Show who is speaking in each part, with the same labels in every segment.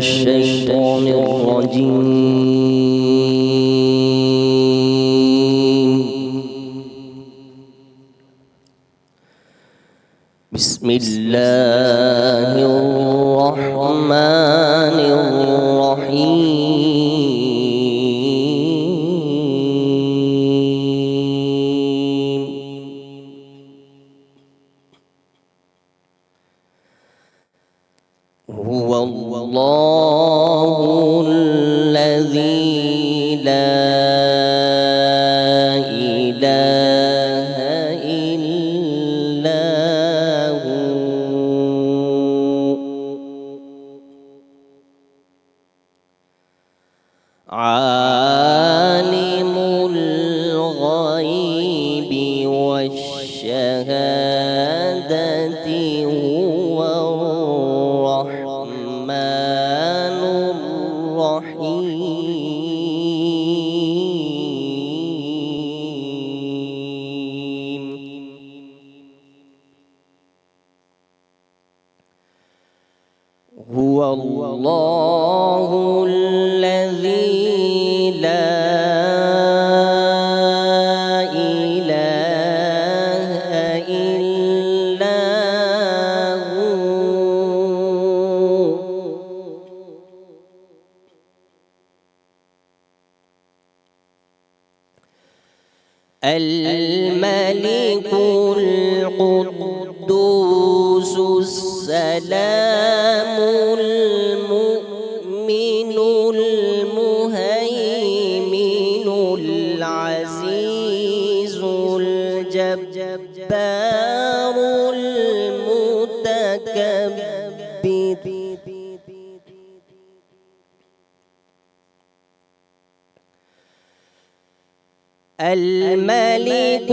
Speaker 1: الشيطان الرجيم. بسم الله الرحمن الرحيم. هو الله الذي لا إله إلا هو عالم الغيب والشهادة هو الرحمن الرحيم. هو الله الذي لا إله إلا هو الملك القدوس السلام المؤمن المهيمن العزيز الجبار المتكبر. الملك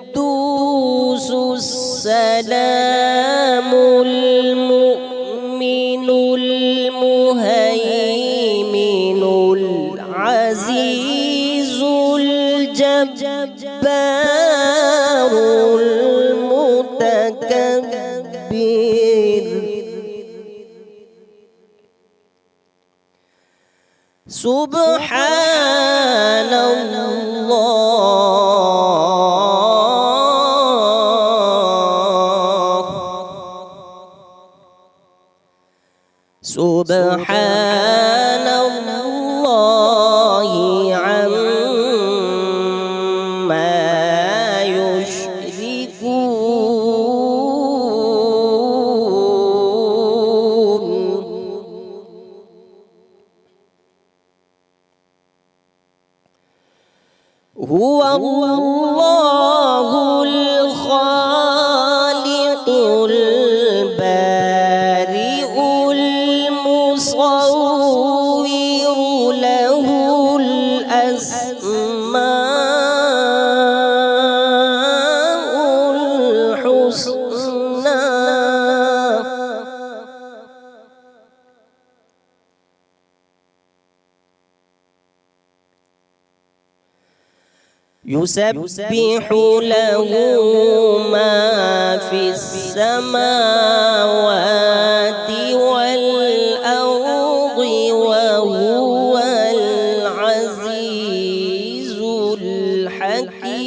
Speaker 1: القدوس السلام المؤمن المهيمن العزيز الجبار المتكبر. سبحان الله سبحان الله عما يشركون. هو الله الخالق البارئ المصور له الأسماء الحسنى. يسبح له ما في السماوات والأرض وهو العزيز الحكيم.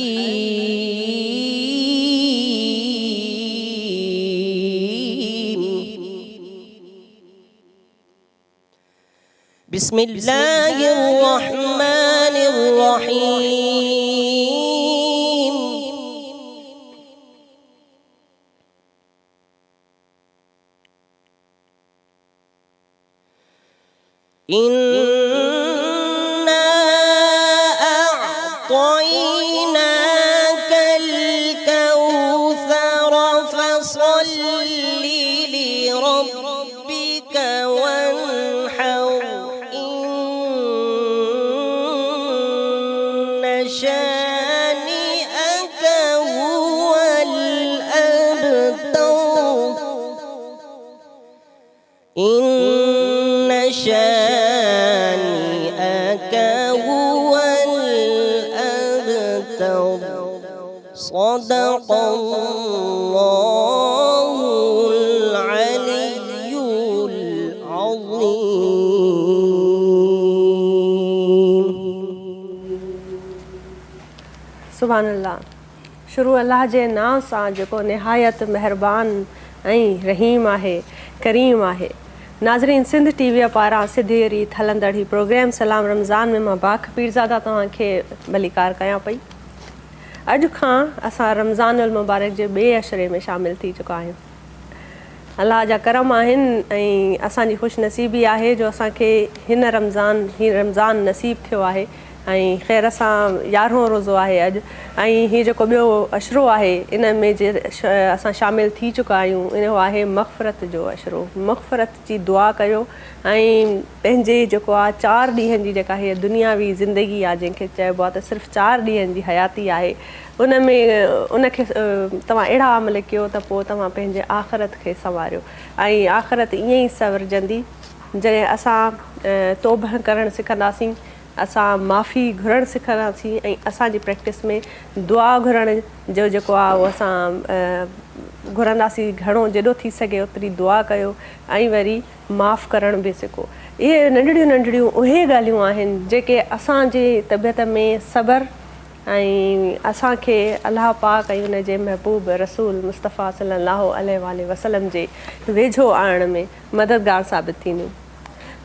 Speaker 1: بسم الله الرحمن الرحيم. إنا أعطيناك الكوثر فصل لربك وانحر إن شانئك هو الأبتر. إن شانئك هو الأبتر. صدق الله العلي العظيم.
Speaker 2: सुभान अल्लाह। शुरू अल्लाह जे नाम सां जेको निहायत महिरबान ऐं रहीम आहे, करीम आहे। नाज़रीन, सिंध टीवीअ पारां सिधी रीत हलंदड़ ही प्रोग्राम सलाम रमज़ान में मां बाख पीरज़ादा तव्हांखे भलीकार कयां पई। अॼु खां असां रमज़ान उल मुबारक जे ॿिए अशरे में शामिल थी चुका आहियूं। अलाह जा करम आहिनि ऐं असांजी ख़ुशनसीबी आहे जो असांखे हिन रमज़ान नसीब थियो आहे ऐं ख़ैर सां 11हों रोज़ो आहे अॼु। ऐं हीउ जेको ॿियो अशरो आहे इन में असां शामिल थी चुका आहियूं, इहो आहे मग़फ़रत जो अशरो। मग़फ़रत जी दुआ कयो ऐं पंहिंजे जेको आहे 4 ॾींहंनि जी जेका हीअ दुनियावी ज़िंदगी आहे, जंहिंखे चइबो आहे त सिर्फ़ु 4 ॾींहंनि जी हयाती आहे, उनखे तव्हां अहिड़ा अमल कयो त पोइ तव्हां पंहिंजे आख़िरत खे संवारियो। ऐं आख़िरत ईअं ई संवरजंदी जॾहिं असां तौबह करणु सिखंदासीं, असां माफ़ी घुरणु सिखंदासीं ऐं असांजी प्रैक्टिस में दुआ घुरण जो जेको आहे उहो असां घुरंदासीं। घणो जेॾो थी सघे ओतिरी दुआ कयो ऐं वरी माफ़ु करण बि सिखो। इहे नंढड़ियूं नंढड़ियूं उहे ॻाल्हियूं आहिनि जेके असांजे तबियत में सब्र ऐं असांखे अलाह पाक ऐं उन जे महबूब रसूल मुस्तफ़ा सल्लल्लाहु अलैहि वसल्लम जे वेझो आणण में मददगार साबित थींदियूं।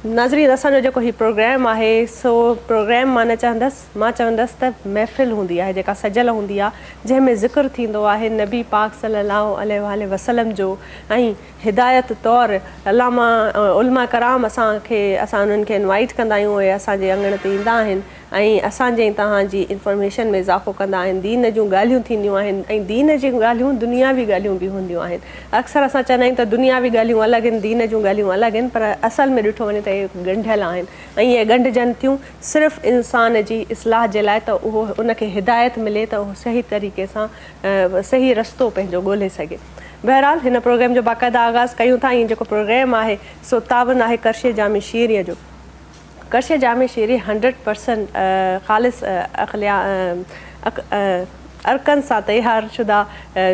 Speaker 2: नाज़रीन, असांजो जेको हीउ प्रोग्राम आहे सो प्रोग्राम मां चवंदसि त महफ़िल हूंदी आहे जेका सजियल हूंदी आहे, जंहिंमें ज़िक्र थींदो आहे नबी पाक सल्लल्लाहु अलैहि वसल्लम जो ऐं हिदायत तौरु उलमा कराम असां उन्हनि खे इनवाइट कंदा आहियूं। उहे असांजे अङण ते ईंदा आहिनि ऐं असांजे तव्हांजी इंफॉर्मेशन में इज़ाफ़ो कंदा आहिनि। दीन जूं ॻाल्हियूं थींदियूं आहिनि ऐं दीन जी ॻाल्हियूं दुनियावी ॻाल्हियूं बि हूंदियूं आहिनि। अक्सर असां चवंदा आहियूं त दुनियावी ॻाल्हियूं अलॻि आहिनि, दीन जूं ॻाल्हियूं अलॻि आहिनि, पर असल में ॾिठो वञे त इहे ॻंढियल आहिनि ऐं इहे ॻंढिजनि थियूं सिर्फ़ु इंसान जी इस्लाह जे लाइ, त उहो उनखे हिदायत मिले त उहो सही तरीक़े सां सही रस्तो पंहिंजो ॻोल्हे सघे। बहरहाल, हिन प्रोग्राम जो बाक़ाइदा आगाज़ कयूं था। ऐं जेको प्रोग्राम आहे सो तावन आहे करशे जामी शीरीअ जो। करशे जामी शीरी 100% ख़ालिस अर्कन सां तैयार शुदा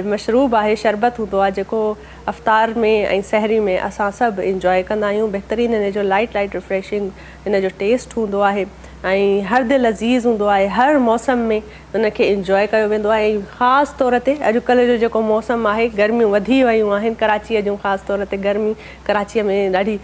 Speaker 2: मशरूब आहे, शरबत हूंदो आहे जेको अफ़्तार में ऐं सहरी में असां सभु इंजॉय कंदा आहियूं। बहितरीनु हिन जो लाइट रिफ्रेशिंग हिन जो टेस्ट हूंदो आहे ऐं हर दिलि अज़ीज़ हूंदो आहे। हर मौसम में उनखे इंजॉय कयो वेंदो आहे ऐं ख़ासि तौर ते अॼुकल्ह जो जेको मौसम आहे, गर्मियूं वधी वियूं आहिनि कराचीअ जूं, ख़ासि तौर ते गर्मी कराचीअ में ॾाढी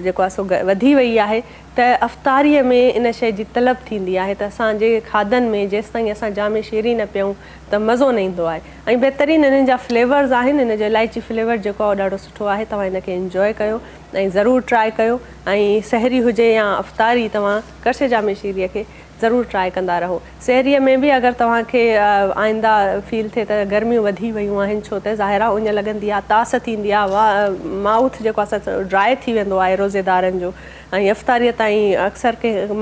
Speaker 2: जेको आहे सो वधी वई आहे, त अफ़्तारीअ में इन शइ जी तलब थींदी आहे त असांजे खाधनि में जेसि ताईं असां जामे शीरी न पियूं त मज़ो न ईंदो आहे। ऐं बहितरीनु हिननि जा फ्लेवर्स आहिनि, हिन जो इलाइची फ्लेवर जेको आहे ॾाढो सुठो आहे। तव्हां हिनखे इंजॉय कयो ऐं ज़रूरु ट्राए कयो ऐं सहरी हुजे या अफ़्तारी, तव्हां करशे जामे शीरीअ खे ज़रूरु ट्राए कंदा रहो। सहरीअ में बि अगरि तव्हांखे आईंदा फील थिए त गर्मियूं वधी वियूं आहिनि, छो त ज़ाहिरा उञ लॻंदी आहे, तास थींदी आहे, माउथ जेको असां ड्राए थी वेंदो आहे रोज़ेदारनि जो, ऐं अफ़्तारीअ ताईं अक्सर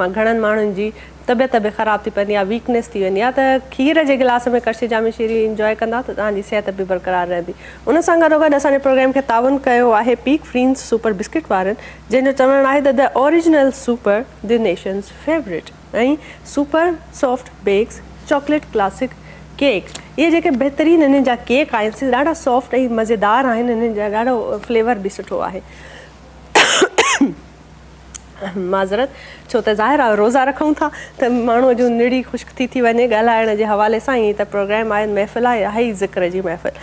Speaker 2: घणनि माण्हुनि जी तबियत बि ख़राबु थी पवंदी आहे, वीकनेस थी वेंदी आहे, त खीर जे गिलास में करशे जामी शीरी इंजॉय कंदा त तव्हांजी सिहत बि बरक़रार रहंदी। उन सां गॾोगॾु असांजे प्रोग्राम खे ताउन कयो आहे पीक फ्रीन्स सुपर बिस्किट वारनि, जंहिंजो चवणु आहे त the original super the nation's favourite ऐं super soft bakes chocolate classic cake. इहे जेके बहितरीनु हिननि जा केक आहिनि ॾाढा सॉफ्ट ऐं मज़ेदार आहिनि, हिननि जा ॾाढो फ्लेवर बि सुठो आहे। माज़रत, छो त ज़ाहिर आहे रोज़ा रखूं था त माण्हूअ जूं निड़ी ख़ुश्क थी वञे ॻाल्हाइण जे हवाले सां। ई त प्रोग्राम आहे, महफ़िल आहे ई ज़िक्र जी महफ़िल।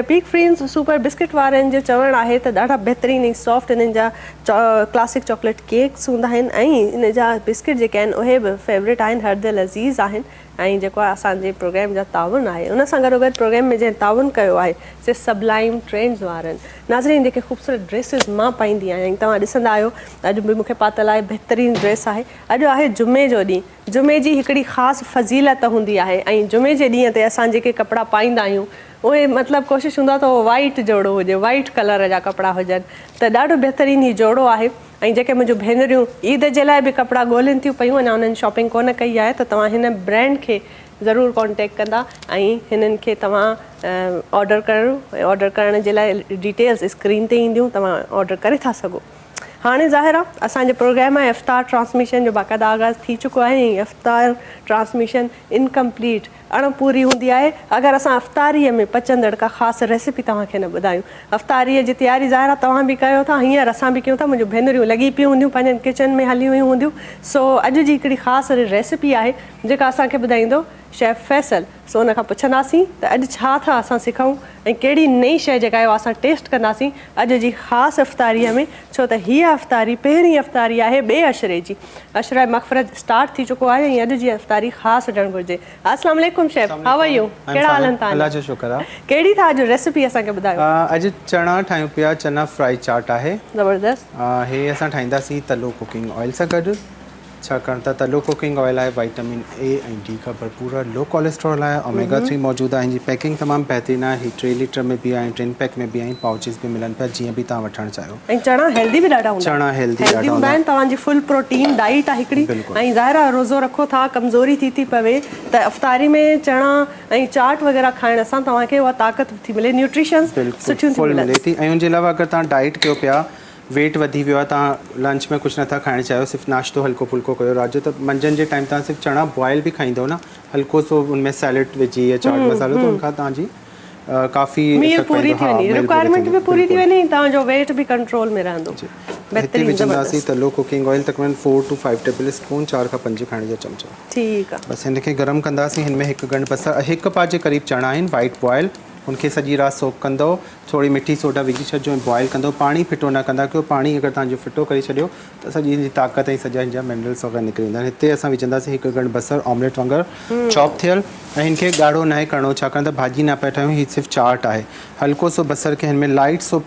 Speaker 2: पीक फ्रीन्स सुपर बिस्किट वारनि जो चवणु आहे त ॾाढा बहितरीनु ऐं सॉफ्ट हिननि जा क्लासिक चॉकलेट केक्स हूंदा आहिनि ऐं हिन जा बिस्किट जेके आहिनि उहे बि फेवरेट आहिनि, हर दिलि अज़ीज़ आहिनि ऐं जेको आहे असांजे प्रोग्राम जा ताउन आहे। उन सां गॾोगॾु प्रोग्राम में जंहिं ताउन कयो आहे से सबलाइम ट्रेंड्स वारनि। नाज़रीन, जेके ख़ूबसूरत ड्रेसिस मां पाईंदी आहियां ऐं तव्हां ॾिसंदा आहियो अॼु बि मूंखे पातल आहे, बहितरीनु ड्रेस आहे। अॼु आहे जुमे जो ॾींहुं। जुमे जी हिकिड़ी ख़ासि फज़ीलत हूंदी आहे ऐं जुमे जे ॾींहं ते असां जेके कपिड़ा पाईंदा आहियूं उहे मतिलबु कोशिशि हूंदो आहे त उहो वाइट जोड़ो हुजे, वाइट कलर जा कपिड़ा हुजनि, त ॾाढो बहितरीनु हीउ जोड़ो आहे। ऐं जेके मुंहिंजूं भेनरियूं ईद जे लाइ बि कपिड़ा ॻोल्हनि थियूं पियूं, अञा उन्हनि शॉपिंग कोन कई आहे, त तव्हां हिन ब्रांड खे ज़रूरु कॉन्टेक्ट कंदा ऐं हिननि खे तव्हां ऑडर करण जे लाइ डिटेल्स स्क्रीन ते ईंदियूं, तव्हां ऑडर करे था सघो। हाणे ज़ाहिर आहे असांजे प्रोग्राम आहे इफ़्तार ट्रांसमिशन जो बाक़ाइदा आगाज़ थी चुको आहे ऐं इफ़्तार ट्रांसमिशन इनकम्पलीट अणपूरी हूंदी आहे अगरि असां अफ़्तारीअ में पचंदड़ का ख़ासि रेसिपी तव्हांखे न ॿुधायूं। अफ़्तारीअ जी तयारी ज़ाहिर आहे तव्हां बि कयो था, हींअर असां बि कयूं था, मुंहिंजूं भेनरियूं लॻी पियूं हूंदियूं पंहिंजनि किचन में हली वियूं हूंदियूं। सो अॼु जी हिकिड़ी ख़ासि रेसिपी आहे जेका असांखे ॿुधाईंदो शेफ़ फैसल, सो उन खां पुछंदासीं त अॼु छा था असां सिखूं ऐं कहिड़ी नई शइ जेका आहे असां टेस्ट कंदासीं अॼु जी ख़ासि इफ़्तारीअ में, छो त हीअ इफ़्तारी पहिरीं इफ़्तारी आहे ॿिए अशरे जी। अशरा मग़फ़िरत स्टार्ट थी चुको आहे ऐं अॼु जी इफ़्तारी ख़ासि हुजणु घुरिजे। अस्सलाम वालेकुम शेफ़, हाउ आर यू? कहिड़ा हाल आहिनि तव्हां?
Speaker 3: अल्लाह जो शुक्र आहे।
Speaker 2: कहिड़ी था अॼु रेसिपी असांखे ॿुधायो?
Speaker 3: अॼु चणा ठाहियूं पिया, चना फ्राई चाट आहे।
Speaker 2: ज़बरदस्त।
Speaker 3: हे असां ठाहींदासीं तलो कुकिंग ऑयल सां गॾु, छाकाणि त तलो कुकिंग ऑयल आहे विटामिन ए ऐं डी खां भरपूर आहे, लो कोलेस्ट्रॉल आहे, ओमेगा 3 मौजूदु आहे। हिन जी पैकिंग तमामु बहितरीनु आहे। ही 3 लीटर में बि आहे, 10 पैक में बि आहिनि, पाउचिस बि मिलनि पिया, जीअं बि तव्हां वठणु चाहियो।
Speaker 2: ऐं चणा हेल्दी बि ॾाढा हूंदा?
Speaker 3: चणा हेल्दी ॾाढा
Speaker 2: हूंदा आहिनि, तव्हांजी फुल प्रोटीन डाइट आहे हिकिड़ी। ऐं ज़ाहिर आहे रोज़ो रखो था, कमज़ोरी थी पवे त इफ़्तारी में चणा ऐं चाट वग़ैरह खाइण सां तव्हांखे उहा ताक़त थी मिले, न्यूट्रिशन सुठियूं थी मिले थी।
Speaker 3: ऐं हुनजे अलावा अगरि तव्हां डाइट कयो पिया, वेट वधी वियो आहे, तव्हां लंच में कुझु नथा खाइणु चाहियो, सिर्फ़ु नाश्तो हल्को फुल्को कयो राति जो, त मंझंदि जे टाइम तव्हां सिर्फ़ु चणा बॉयल बि खाईंदव न, हल्को सो उनमें सैलेड विझी या चाट मसालो, त उनखां तव्हांजी काफ़ी
Speaker 2: मील पूरी थी वेंदी, रिक्वायरमेंट बि पूरी थी वेंदी, तव्हांजो वेट बि कंट्रोल में रहंदो।
Speaker 3: हिते विझंदासीं तलो कुकिंग ऑयल तक़रीबन 4 to 5 टेबल स्पून, 4 खां 5 खाइण जा चमचा।
Speaker 2: ठीकु आहे।
Speaker 3: बसि हिनखे गरम कंदासीं। हिन में हिकु गंढ बसर, हिकु पा जे क़रीब चणा आहिनि वाइट बॉयल, उनखे सॼी राति सोक कंदव, थोरी मिठी सोडा विझी छॾिजो ऐं बॉयल कंदव। पाणी फिटो न कंदा कयो, पाणी अगरि तव्हांजो फिटो करे छॾियो त सॼी हिनजी ताक़त ऐं सॼा हिनजा मिनरल्स वग़ैरह निकिरी वेंदा आहिनि। हिते असां विझंदासीं हिकु गंढ बसर ऑमलेट वांगुरु चॉप थियल, ऐं हिनखे ॻाढ़ो न आहे करिणो, छाकाणि त भाॼी न पिया ठाहियूं, हीअ सिर्फ़ु चाट आहे। हल्को सो बसर खे हिन में लाइट सो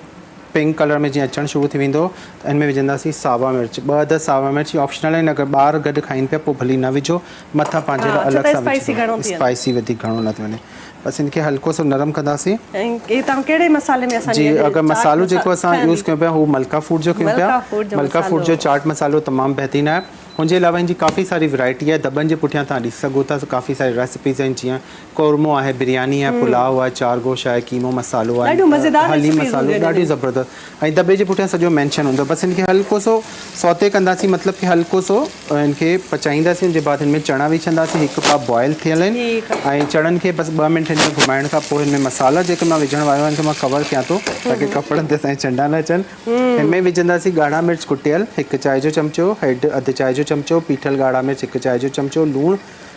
Speaker 3: पिंक कलर में जीअं अचणु शुरू थी वेंदो त हिन में विझंदासीं सावा मिर्च, 2 अदद सावा मिर्च, ऑप्शनल आहिनि, अगरि ॿार गॾु खाइनि पिया पोइ भली न विझो, मथां पंहिंजे लाइ अलॻि सां विझो, स्पाइसी वधीक घणो न थी वञे। बसि हिनखे हल्को सो नरम कंदासीं।
Speaker 2: ऐं तव्हां कहिड़े मसाले में?
Speaker 3: जी, अगरि मसालो जेको असां यूज़ कयूं पिया हू मलका फूड जो कयूं पिया, मलका फूड जो चाट मसालो तमामु बहितरीनु आहे। हुनजे अलावा हिनजी काफ़ी सारी वैरायटी आहे, दॿनि जे पुठियां तव्हां ॾिसी सघो था, काफ़ी सारी रेसिपीज़ आहिनि, जीअं कौरमो आहे, बिरयानी आहे, पुलाव आहे, चार गोश आहे, कीमो मसालो आहे, हलीम मसालो, ॾाढी ज़बरदस्त। ऐं दॿे जे पुठियां सॼो मेंशन हूंदो। बसि हिनखे हल्को सो सौते कंदासीं, मतिलबु कि हल्को सो हिनखे पचाईंदासीं। हुनजे बाद हिन में चणा विझंदासीं, हिकु पाव बॉयल थियल आहिनि, ऐं चणनि खे बसि 2 मिंट हिन में घुमाइण खां पोइ हिन में मसाला जेके मां विझण वारो आहिनि, मां कवर कयां थो ताकी कपिड़नि ते असांजे चंडा न अचनि। हिन में विझंदासीं ॻाढ़ा मिर्च कुटियल 1 चांहि जो चमिचो, हैड 1 चांहि जो चमिचो, पीठल ॻाढ़ा मिर्च 1 चांहि जो चमिचो, लूणु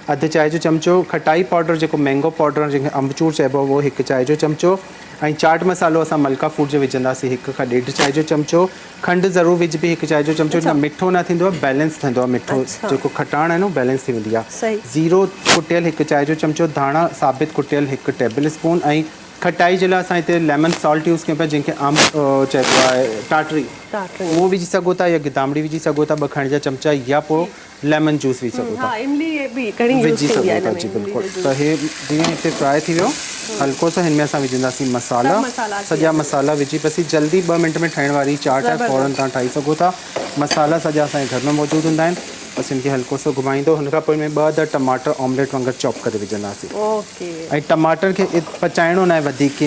Speaker 3: 1 चांहि जो चमिचो, खटाई पाउडर जेको मैंगो पाउडर जंहिंखे अम्बचूर चइबो आहे उहो 1 चांहि जो चमिचो, ऐं चाट मसालो असां मलका फूड जो विझंदासीं 1 खां 1.5 चांहि जो चमिचो। खंडु ज़रूरु विझबी 1 चांहि जो चमिचो, न मिठो न थींदो आहे, बैलेंस थींदो आहे, मिठो जेको खटाण आहे न बैलेंस थी वेंदी आहे। ज़ीरो कुटियल 1 चांहि जो चमिचो, धाणा साबित कुटियल 1 टेबल स्पून, ऐं खटाई जे लाइ असां हिते लेमन सॉल्ट यूज़ कयूं पिया, जंहिंखे आम चइबो आहे टाटरी, उहो विझी सघो था, या गिदामड़ी विझी सघो था 2 खाइण जा चमिचा, या पोइ लेमन जूस विझी सघो था, विझी सघो था। जी बिल्कुलु। त हे जीअं हिते फ्राई थी वियो, हल्को सो हिन में असां विझंदासीं मसाला, सॼा मसाला विझी, बसि जल्दी 2 मिंट में ठाहिण वारी चाट आहे, फ़ौरन तव्हां ठाही सघो था। मसाला सॼा असांजे घर में मौजूदु हूंदा आहिनि। बसि हिनखे हल्को सो घुमाईंदो, हुनखां पोइ हिन में 2 अदद टमाटर ऑमलेट वांगुरु चॉप करे विझंदासीं। ऐं टमाटर खे पचाइणो न आहे वधीक,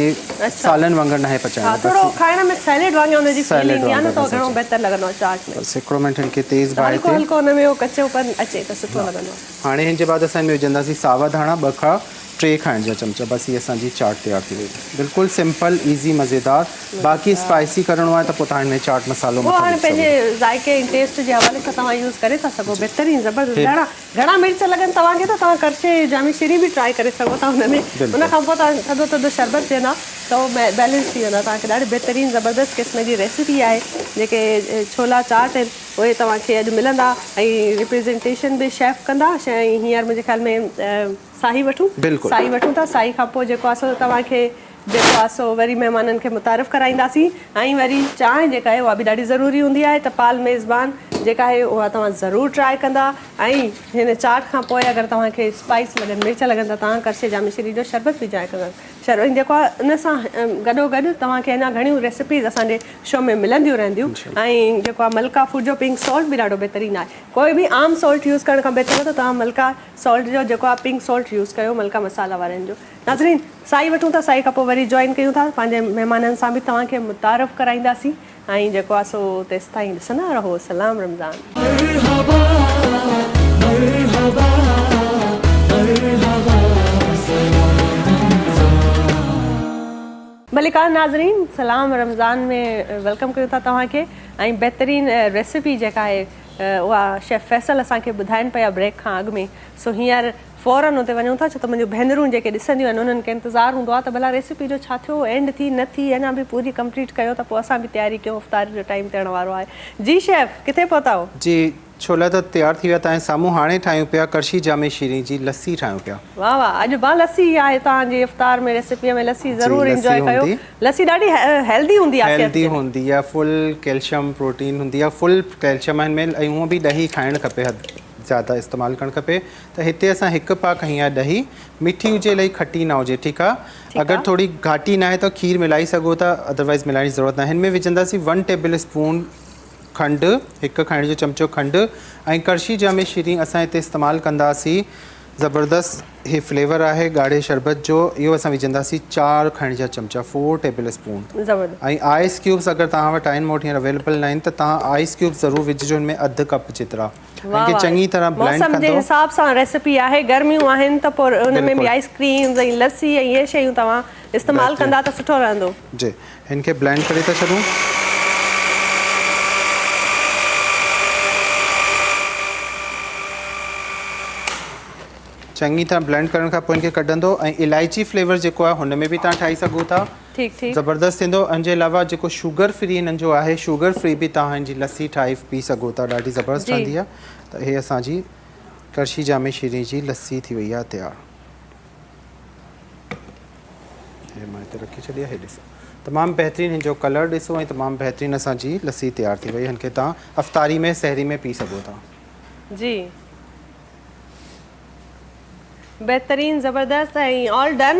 Speaker 3: सालन वांगुरु न आहे पचाइणो,
Speaker 2: थोरो खाइण में सैलेड वांगुरु हुनजी फीलिंग ईंदी आहे न, त घणो बहितर लॻंदो आहे चाट में।
Speaker 3: बसि हिकिड़ो मिंट हिनखे तेज़ बाहि ते,
Speaker 2: हल्को हुन में कचोपन अचे त सुठो लॻंदो आहे।
Speaker 3: हाणे हिन जे बाद असां हिन में विझंदासीं सावा धाणा 2 खां 3 खाइण जा चमिचा। बसि हीअ असांजी चाट तयारु थी वई, बिल्कुलु सिंपल ईज़ी मज़ेदार। बाक़ी स्पाइसी करिणो आहे त पोइ तव्हां हिन में चाट मसालो
Speaker 2: हाणे पंहिंजे ज़ाइके ऐं टेस्ट जे हवाले सां तव्हां यूज़ करे था सघो, बहितरीनु ज़बरदस्त। घणा मिर्च लॻनि तव्हांखे त तव्हां करछे जामी शीरी बि ट्राई करे सघो था हुन में, उन खां पोइ तव्हां थधो थधो शरबत पीअंदा त उहो बैलेंस थी वेंदा। तव्हांखे ॾाढी बहितरीनु ज़बरदस्त क़िस्म जी रेसिपी आहे। जेके छोला चाट आहिनि उहे तव्हांखे अॼु मिलंदा, ऐं रिप्रेज़ेंटेशन बि शेफ कंदा। ऐं हींअर मुंहिंजे ख़्याल में साई वठूं, साई वठूं था, साई खां पोइ जेको आहे सो तव्हांखे जेको आहे सो वरी महिमाननि खे मुतारिफ़ कराईंदासीं। ऐं वरी चांहि जेका आहे उहा बि ॾाढी ज़रूरी हूंदी आहे, त पाल मेज़बान जेका आहे उहा तव्हां ज़रूरु ट्राई कंदा। ऐं हिन चाट खां पोइ अगरि तव्हांखे स्पाइस लॻनि, मिर्च लॻनि, त तव्हां करछे जामी शीरी जो शरबत बि ट्राई कंदा। शरबत जेको आहे उन सां गॾोगॾु तव्हांखे अञा घणियूं रेसिपीज़ असांजे शो में मिलंदियूं रहंदियूं। ऐं जेको आहे मलका फूड जो पिंक सॉल्ट बि ॾाढो बहितरीनु आहे। कोई बि आम सॉल्ट यूज़ करण खां बहितर त तव्हां मलका सॉल्ट जो जेको आहे पिंक सॉल्ट यूज़ कयो, मलका मसाला वारनि जो। नाज़रीन, साई वठूं था, साई खां पोइ वरी जॉइन कयूं था, पंहिंजे महिमाननि सां बि तव्हांखे मुतारिफ़ कराईंदासीं। ऐं जेको आहे सो तेसि ताईं ॾिसंदा रहो। सलाम रमज़ान। मलिका नाज़रीन, सलाम रमज़ान में वेलकम कयूं था तव्हांखे। ऐं बहितरीनु रेसिपी जेका आहे उहा शेफ फैसल असांखे ॿुधाइनि पिया ब्रेक खां अॻु में. सो हींअर फ़ौरन हुते वञूं था, छो त मुंहिंजूं भेनरूं जेके ॾिसंदियूं आहिनि उन्हनि खे इंतज़ारु हूंदो आहे त भला रेसिपी जो छा थियो, एंड थी न थी, अञा बि पूरी कंप्लीट कयो त पोइ असां बि तयारी कयूं. इफ़्तारी जो टाइम थियण वारो आहे. जी शेफ, किथे पहुता हो?
Speaker 3: जी छोला त तयारु थी विया. तव्हांजे साम्हूं हाणे ठाहियूं पिया करशी जामे शीरी जी लस्सी ठाहियूं पिया.
Speaker 2: वाह वाह, अॼु मां लस्सी आहे तव्हांजी इफ़्तार में रेसिपीअ में लस्सी ज़रूरु इंजॉय कयो. लस्सी ॾाढी हेल्दी हूंदी आहे.
Speaker 3: हेल्दी हूंदी आहे, फुल कैल्शियम प्रोटीन हूंदी आहे, फुल कैल्शियम हिन में. ऐं हूअं बि ॾही खाइणु खपे, ज़्यादा इस्तेमालु करणु खपे. त हिते असां हिकु पा खई आहे ॾही. मिठी हुजे, इलाही खटी न हुजे, ठीकु आहे. अगरि थोरी घाटी न आहे त खीर मिलाई सघो था, अदरवाइज़ मिलाइण जी ज़रूरत न आहे. हिन में विझंदासीं 1 टेबल स्पून खंडु, हिकु खाइण जो चमचो खंडु. ऐं करशी जामे शीरी असां हिते इस्तेमालु कंदासीं. ज़बरदस्त ही फ्लेवर आहे ॻाढ़े शरबत जो. इहो असां विझंदासीं 4 खाइण जा चमचा, 4 टेबल स्पून. ऐं आइस क्यूब्स अगरि तव्हां वटि आहिनि, मूं वटि हींअर अवेलेबल न आहिनि, त तव्हां आइस क्यूब्स ज़रूरु विझिजो हिन में, अधु कप जेतिरा. इनखे चङी तरह ब्लेंड
Speaker 2: मौसम जे हिसाब सां रेसिपी आहे. गर्मियूं आहिनि त पोइ उन में बि आइसक्रीम ऐं लस्सी ऐं इहे शयूं तव्हां इस्तेमालु कंदा त सुठो रहंदो.
Speaker 3: जी, हिन खे ब्लेंड करे था छॾूं. चङी तरह ब्लेंड करण खां पोइ इनखे कढंदो. ऐं इलायची फ्लेवर जेको आहे हुन में बि तव्हां ठाहे सघो था. ज़बरदस्त थींदो. इन जे अलावा जेको शुगर फ्री हिननि जो आहे, शुगर फ्री बि तव्हां हिन जी लस्सी ठाहे पी सघो था. ॾाढी ज़बरदस्त ठहंदी आहे. त इहे असांजी करशी जामे शीरी जी लस्सी थी वई आहे तयारु. हे मां हिते रखी छॾी आहे. हे ॾिसो, तमामु बहितरीनु हिन जो कलर ॾिसो ऐं तमामु बहितरीनु असांजी लस्सी तयारु थी वई. हिन खे तव्हां अफ़्तारी में, सहरी में पी सघो था.
Speaker 2: जी, बेहतरीन, ज़बरदस्त. ऐं ऑल डन.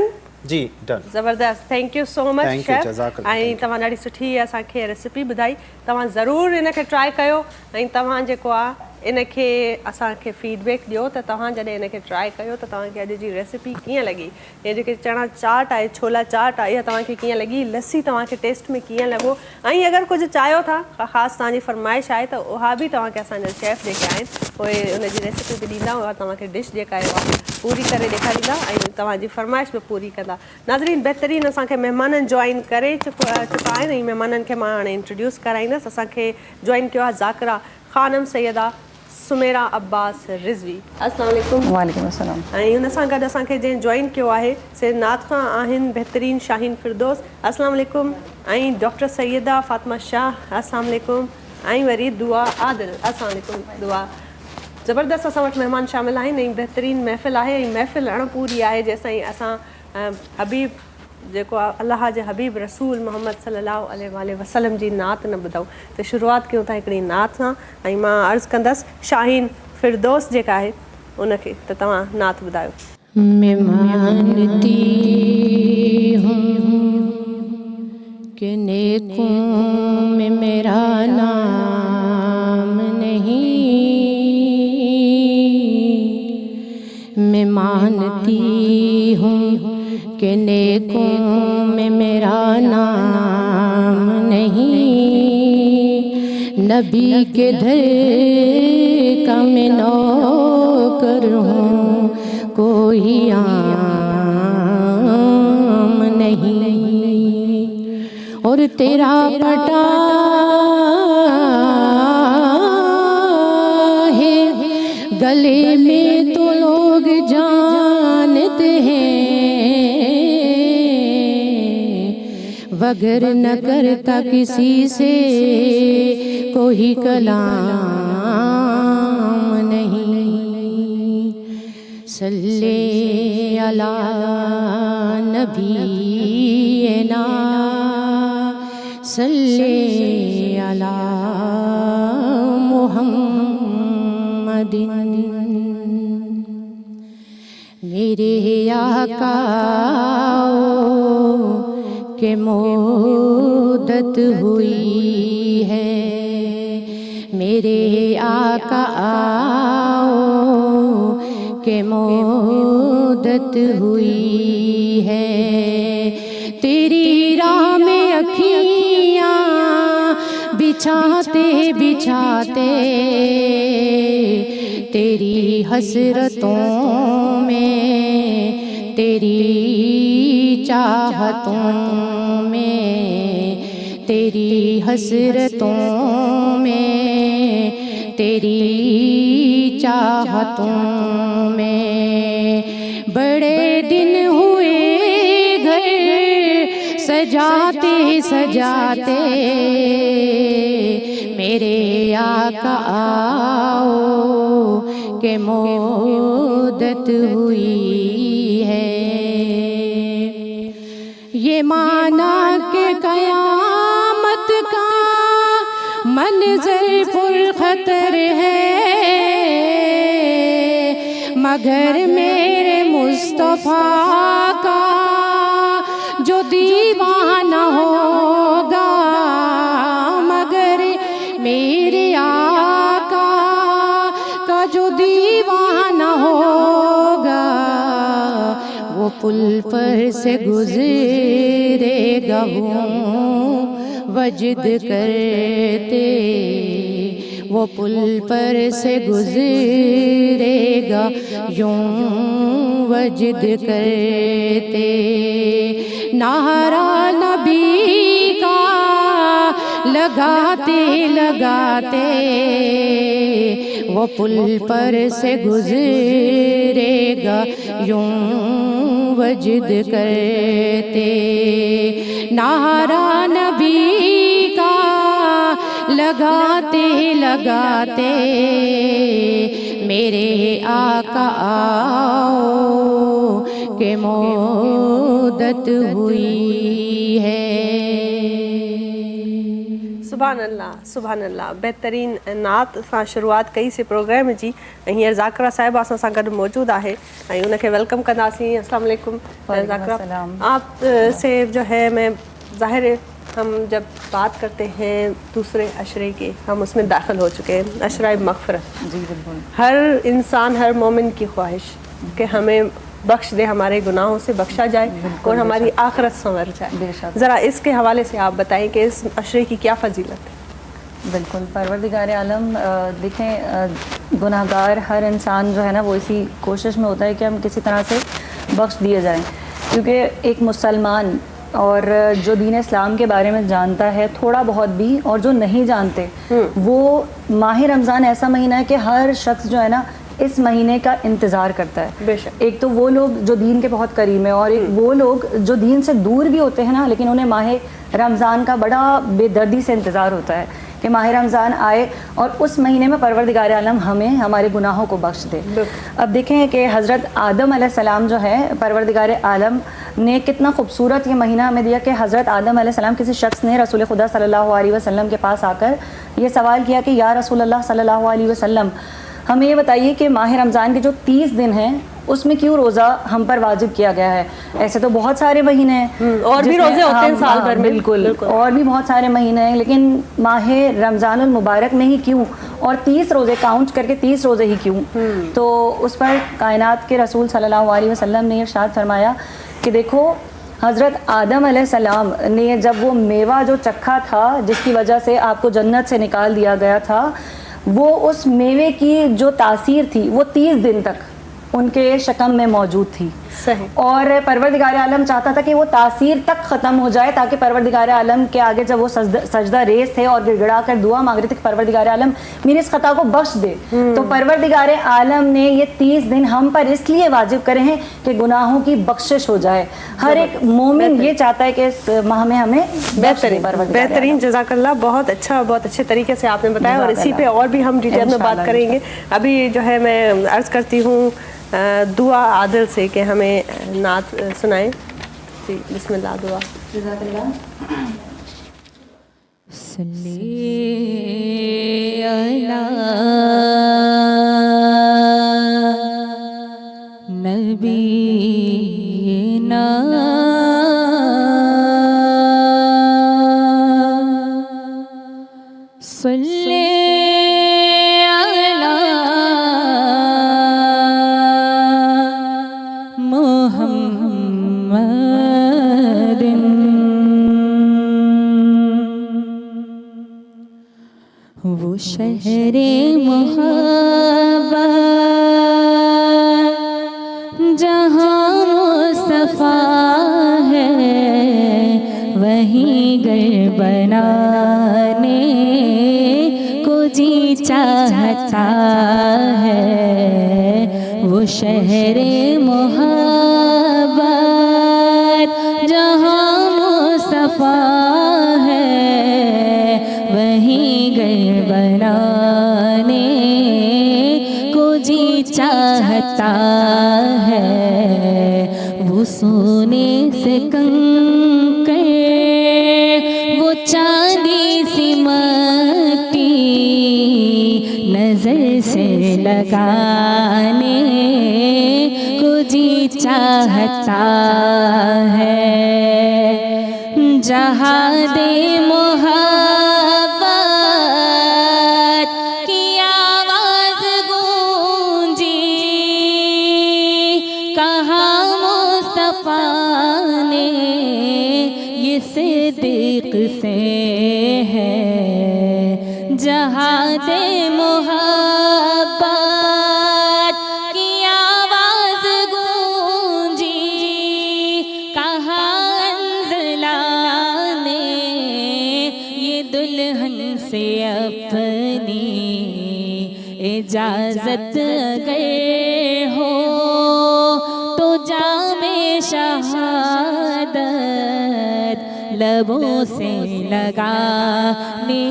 Speaker 3: जी डन.
Speaker 2: ज़बरदस्त. Thank you so much chef. ऐं तव्हां ॾाढी सुठी असांखे रेसिपी ॿुधाई. तव्हां ज़रूरु इनखे ट्राए कयो ऐं तव्हां जेको आहे इनखे असांखे फीडबैक ॾियो त तव्हां जॾहिं इनखे ट्राए कयो त तव्हांखे अॼु जी रेसिपी कीअं लॻी. इहे जेके चणा चाट आहे, छोला चाट आहे, इहा तव्हांखे कीअं लॻी, लस्सी तव्हांखे टेस्ट में कीअं लॻो. ऐं अगरि कुझु चाहियो था, ख़ासि तव्हांजी फरमाइश आहे त उहा बि तव्हांखे असांजा शेफ जेके आहिनि उहे उनजी रेसिपी बि ॾींदा. उहा तव्हांखे डिश जेका आहे उहा पूरी करे ॾेखारींदा ऐं तव्हांजी फरमाइश बि पूरी कंदा. नाज़रीन, बहितरीनु असांखे महिमाननि जॉइन करे चुका आहिनि ऐं महिमाननि खे मां हाणे इंट्रोड्यूस कराईंदसि. असांखे जॉइन कयो आहे ज़ाकिरा ख़ानम सैयदा सुमेरा अब्बास रिज़वी. अस्सलाम वालेकुम.
Speaker 4: वालेकुम अस्सलाम.
Speaker 2: ऐं हुन सां गॾु असांखे जंहिं जॉइन कयो आहे से नात खां आहिनि बहितरीन शाहीन फिरदौस. अस्सलाम वालेकुम. ऐं डॉक्टर सैयदा फातिमा शाह. अस्सलाम वालेकुम. ऐं वरी दुआ आदिल. अस्सलाम वालेकुम. दुआ. ज़बरदस्त असां वटि महिमान शामिल आहिनि ऐं बहितरीनु महफ़िल आहे ऐं महफ़िल अणपूरी आहे जेसिताईं असां हबीब जेको आहे अलाह जे हबीब रसूल मोहम्मद सल्लल्लाहु अलैहि वसल्लम जी नात न ॿुधूं. त शुरूआति कयूं था हिकिड़ी नात सां ऐं मां अर्ज़ु कंदसि शाहीन फिरदौस जेका आहे उनखे त तव्हां नात ॿुधायो.
Speaker 4: मैं मानती हूँ कि नेकों में मेरा नाम नहीं. मैं मानती हूँ कि नेकों में मेरा नाम नहीं. नबी के दर का मैं नौकर हूँ, कोई आम नहीं. और तेरा पटा है गले में तो लोग जानते हैं, वगर न करता किसी से कोई कलाम नहीं. सल्ले अला नबीना, सल्ले अला मुहम्मदिन. मेरे आका के मोदत हुई है, मेरे आका के मोदत हुई है. तेरी राह में अखियाँ बिछाते बिछाते तेरी हसरतों में, तेरी चाहतों में, तेरी हसरतों में, तेरी चाहतों में बड़े दिन हुए घर सजाते सजाते मेरे आका आओ के मुद्दत हुई है। ये माना के कयामत का मंजर पुरखतर है, मगर मेरे मुस्तफा का जो दीवाना होगा, मगर मेरे आका का जो दीवाना होगा, वो पुल पर से गुजरेगा वो वजद करते, वो पुल पर से गुजरेगा यूं वजद करते। नारा नबी का लगाते लगाते वो पुल पर से गुजरेगा यूं वजद करते। नारा नबी का लगाते लगाते मेरे आका आओ के मुद्दत हुई है।
Speaker 2: सुभान अल्लाह। बेहतरीन नात सां शुरूआत कई से प्रोग्राम जी। हींअर ज़ाकिरा साहिबा असां सां गॾु मौजूदु आहे ऐं उनखे वेलकम कंदासीं। अस्सलाम वालेकुम ज़ाकिरा, आप से जो है मैं ज़ाहिर हम जब बात करते हैं दूसरे अशरे की, हम उसमें दाखिल हो चुके हैं, अशरा मग़फ़िरत।
Speaker 5: जी बिल्कुल।
Speaker 2: हर इंसान, हर मोमिन की ख्वाहिश कि हमें बख्श दे, हमारे गुनाहों से बख्शा जाए और हमारी आखिरत संवर जाए। ज़रा इसके हवाले से आप बताएं कि इस अशरे की क्या फजीलत है।
Speaker 5: बिल्कुल, परवरदिगार आलम देखें, गुनाहगार हर इंसान जो है ना वो इसी कोशिश में होता है कि हम किसी तरह से बख्श दिए जाएं, क्योंकि एक मुसलमान और जो दीन इस्लाम के बारे में जानता है थोड़ा बहुत भी, और जो नहीं जानते, वो माह रमज़ान ऐसा महीना है कि हर शख्स जो है ना इस महीने का इंतज़ार करता है।
Speaker 2: बेशक।
Speaker 5: एक तो वो लोग जो दीन के बहुत करीब हैं, और एक वो लोग जो दीन से दूर भी होते हैं ना, लेकिन उन्हें माह रमज़ान का बड़ा बेदर्दी से इंतज़ार होता है कि माह रमज़ान आए और उस महीने में परवरदिगार आलम हमें हमारे गुनाहों को बख्श दे। अब देखें कि हज़रत आदम अलैहिस्सलाम जो है, परवरदिगार आलम ने कितना खूबसूरत ये महीना हमें दिया कि हज़रत आदम अलैहिस्सलाम, किसी शख्स ने रसूल खुदा सल्लल्लाहु अलैहि वसल्लम के पास आकर ये सवाल किया कि या रसूल अल्लाह सल्लल्लाहु अलैहि वसल्लम, हमें ये बताइए कि माह रमज़ान के जो 30 दिन हैं उसमें क्यों रोज़ा हम पर वाजिब किया गया है। ऐसे तो बहुत सारे महीने हैं
Speaker 2: और भी रोज़े होते हैं साल भर में।
Speaker 5: बिल्कुल, और भी बहुत सारे महीने हैं, लेकिन माह रमज़ानुल मुबारक में ही क्यों, और 30 रोज़े काउंट करके 30 रोज़े ही क्यों। तो उस पर कायनात के रसूल सल्लल्लाहु अलैहि वसल्लम ने इरशाद फरमाया कि देखो, हज़रत आदम अलैहिस्सलाम ने जब वो मेवा जो चखा था जिसकी वजह से आपको जन्नत से निकाल दिया गया था, वो उस मेवे की जो तासीर थी वो 30 दिन तक उनके शकम में मौजूद थी।
Speaker 2: सही।
Speaker 5: और परवरदिगार आलम चाहता था कि वो तासीर तक ख़त्म हो जाए, ताकि परवरदिगार आलम के आगे जब वो सजदा रेस थे और गिड़गिड़ा कर दुआ मांग रहे थे कि परवरदिगार आलम मेरी इस खता को बख्श दे, तो परवरदिगार आलम ने ये 30 दिन हम पर इसलिए वाजिब करे हैं कि गुनाहों की बख्शिश हो जाए। हर एक मोमिन ये चाहता है कि इस माह में हमें
Speaker 2: बेहतरीन। जज़ाकल्लाह, बहुत अच्छा, बहुत अच्छे तरीके से आपने बताया, और इसी पे और भी हम डिटेल में बात करेंगे। अभी जो है मैं अर्ज़ करती हूँ दुआ आदिल से कि हमें नात सुनाएं। जी बिस्मिल्लाह, दुआ।
Speaker 4: सल्ली अला नबीना सल्ली वो शहरे मोहब्बत जहाँ मुस्तफा है, वहीं घर बनाने को जी चाह चाहता है वो शहर मोहब्बत जहाँ मुस्तफा है वहीं घर बनाने को जी चाहता है वो सोने से कंकड़ वो चांदी सी मट्टी नजर से लगाने को जी चाहता है जहाँ दे मोहब्बत की आवाज गूंजी कहाँ मुस्तफा ने ये सिद्दीक से है जहाँ दे मोहब्बत की आवाज गूंजी कहाँ अंजला ने ये दुल्हन से अपनी इजाजत अगर हो तो जामे शहादत लबों से लगाने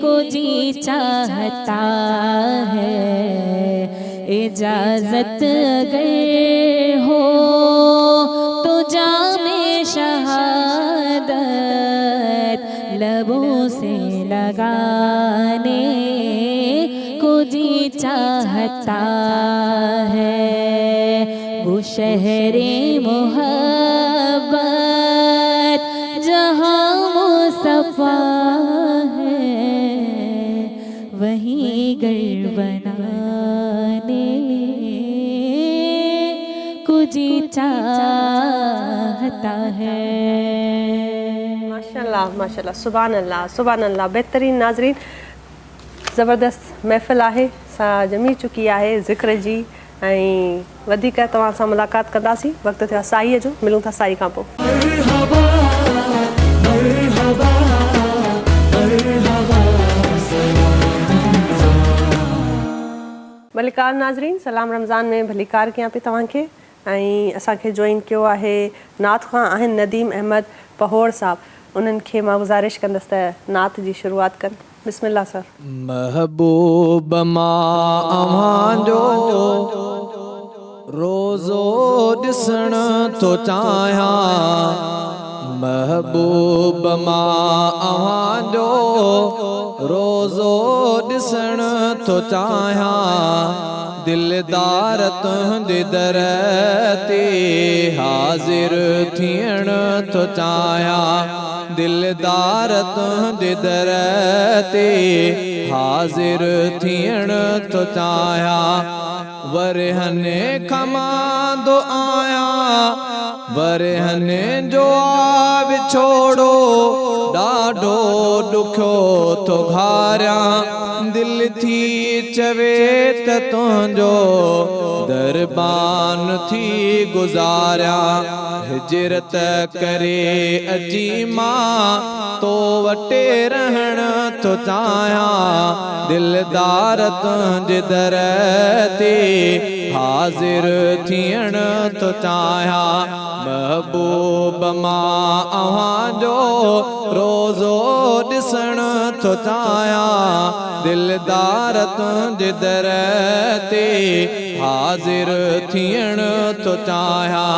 Speaker 4: को जी चाहता है इजाजत अगर हो तो जामे शहादत लबों से लगाने को जी चाहता है वो शहरे मोहब्बत जहाँ मुस्तफा है वहीं घर बनाने को जी चाहता है।
Speaker 2: माशाल्लाह माशाल्लाह सुभान अल्लाह बेहतरीन नाज़रीन ज़बरदस्त महफ़िल आहे सा जमी चुकी आहे ज़िक्र जी ऐं वधीक तव्हां सां मुलाक़ात कंदासीं वक़्तु थियो साईअ जो मिलूं था साई खां पोइ भलीकार नाज़रीन सलाम रमज़ान में भलीकार कयां पई तव्हांखे ऐं असांखे जॉइन कयो आहे नात खां आहिनि नदीम अहमद पहोर साहब उन्हनि खे मां गुज़ारिश कंदसि त नात जी शुरूआत कनि बिस्मिल्लाह सर।
Speaker 6: महबूब मां अव्हांजो रोज़ो ॾिसण थो चाहियां महबूब मां अव्हांजो रोज़ो ॾिसण थो चाहियां दिलदार तुंहिंजे दर ते हाज़िर थियण थो चाहियां दिलदार तुंहिंजे दर ते हाज़िर थियण थो चाहियां वरहने खमांदो आहियां वरहने जो विछोड़ो ॾाढो ॾुखियो थो घारियां दिल थी चवे त तुंहिंजो दरबान थी गुज़ारियां हिजरत करे अजी मां तो वटे रहण थो चाहियां दिलदार तुंहिंजे दर ते हाज़िर थियण थो चाहियां महबूब मां अव्हांजो रोज़ो ॾिसण थो चाहियां दिलदार तुंहिंजे दर ते हाज़िर थियण थो चाहियां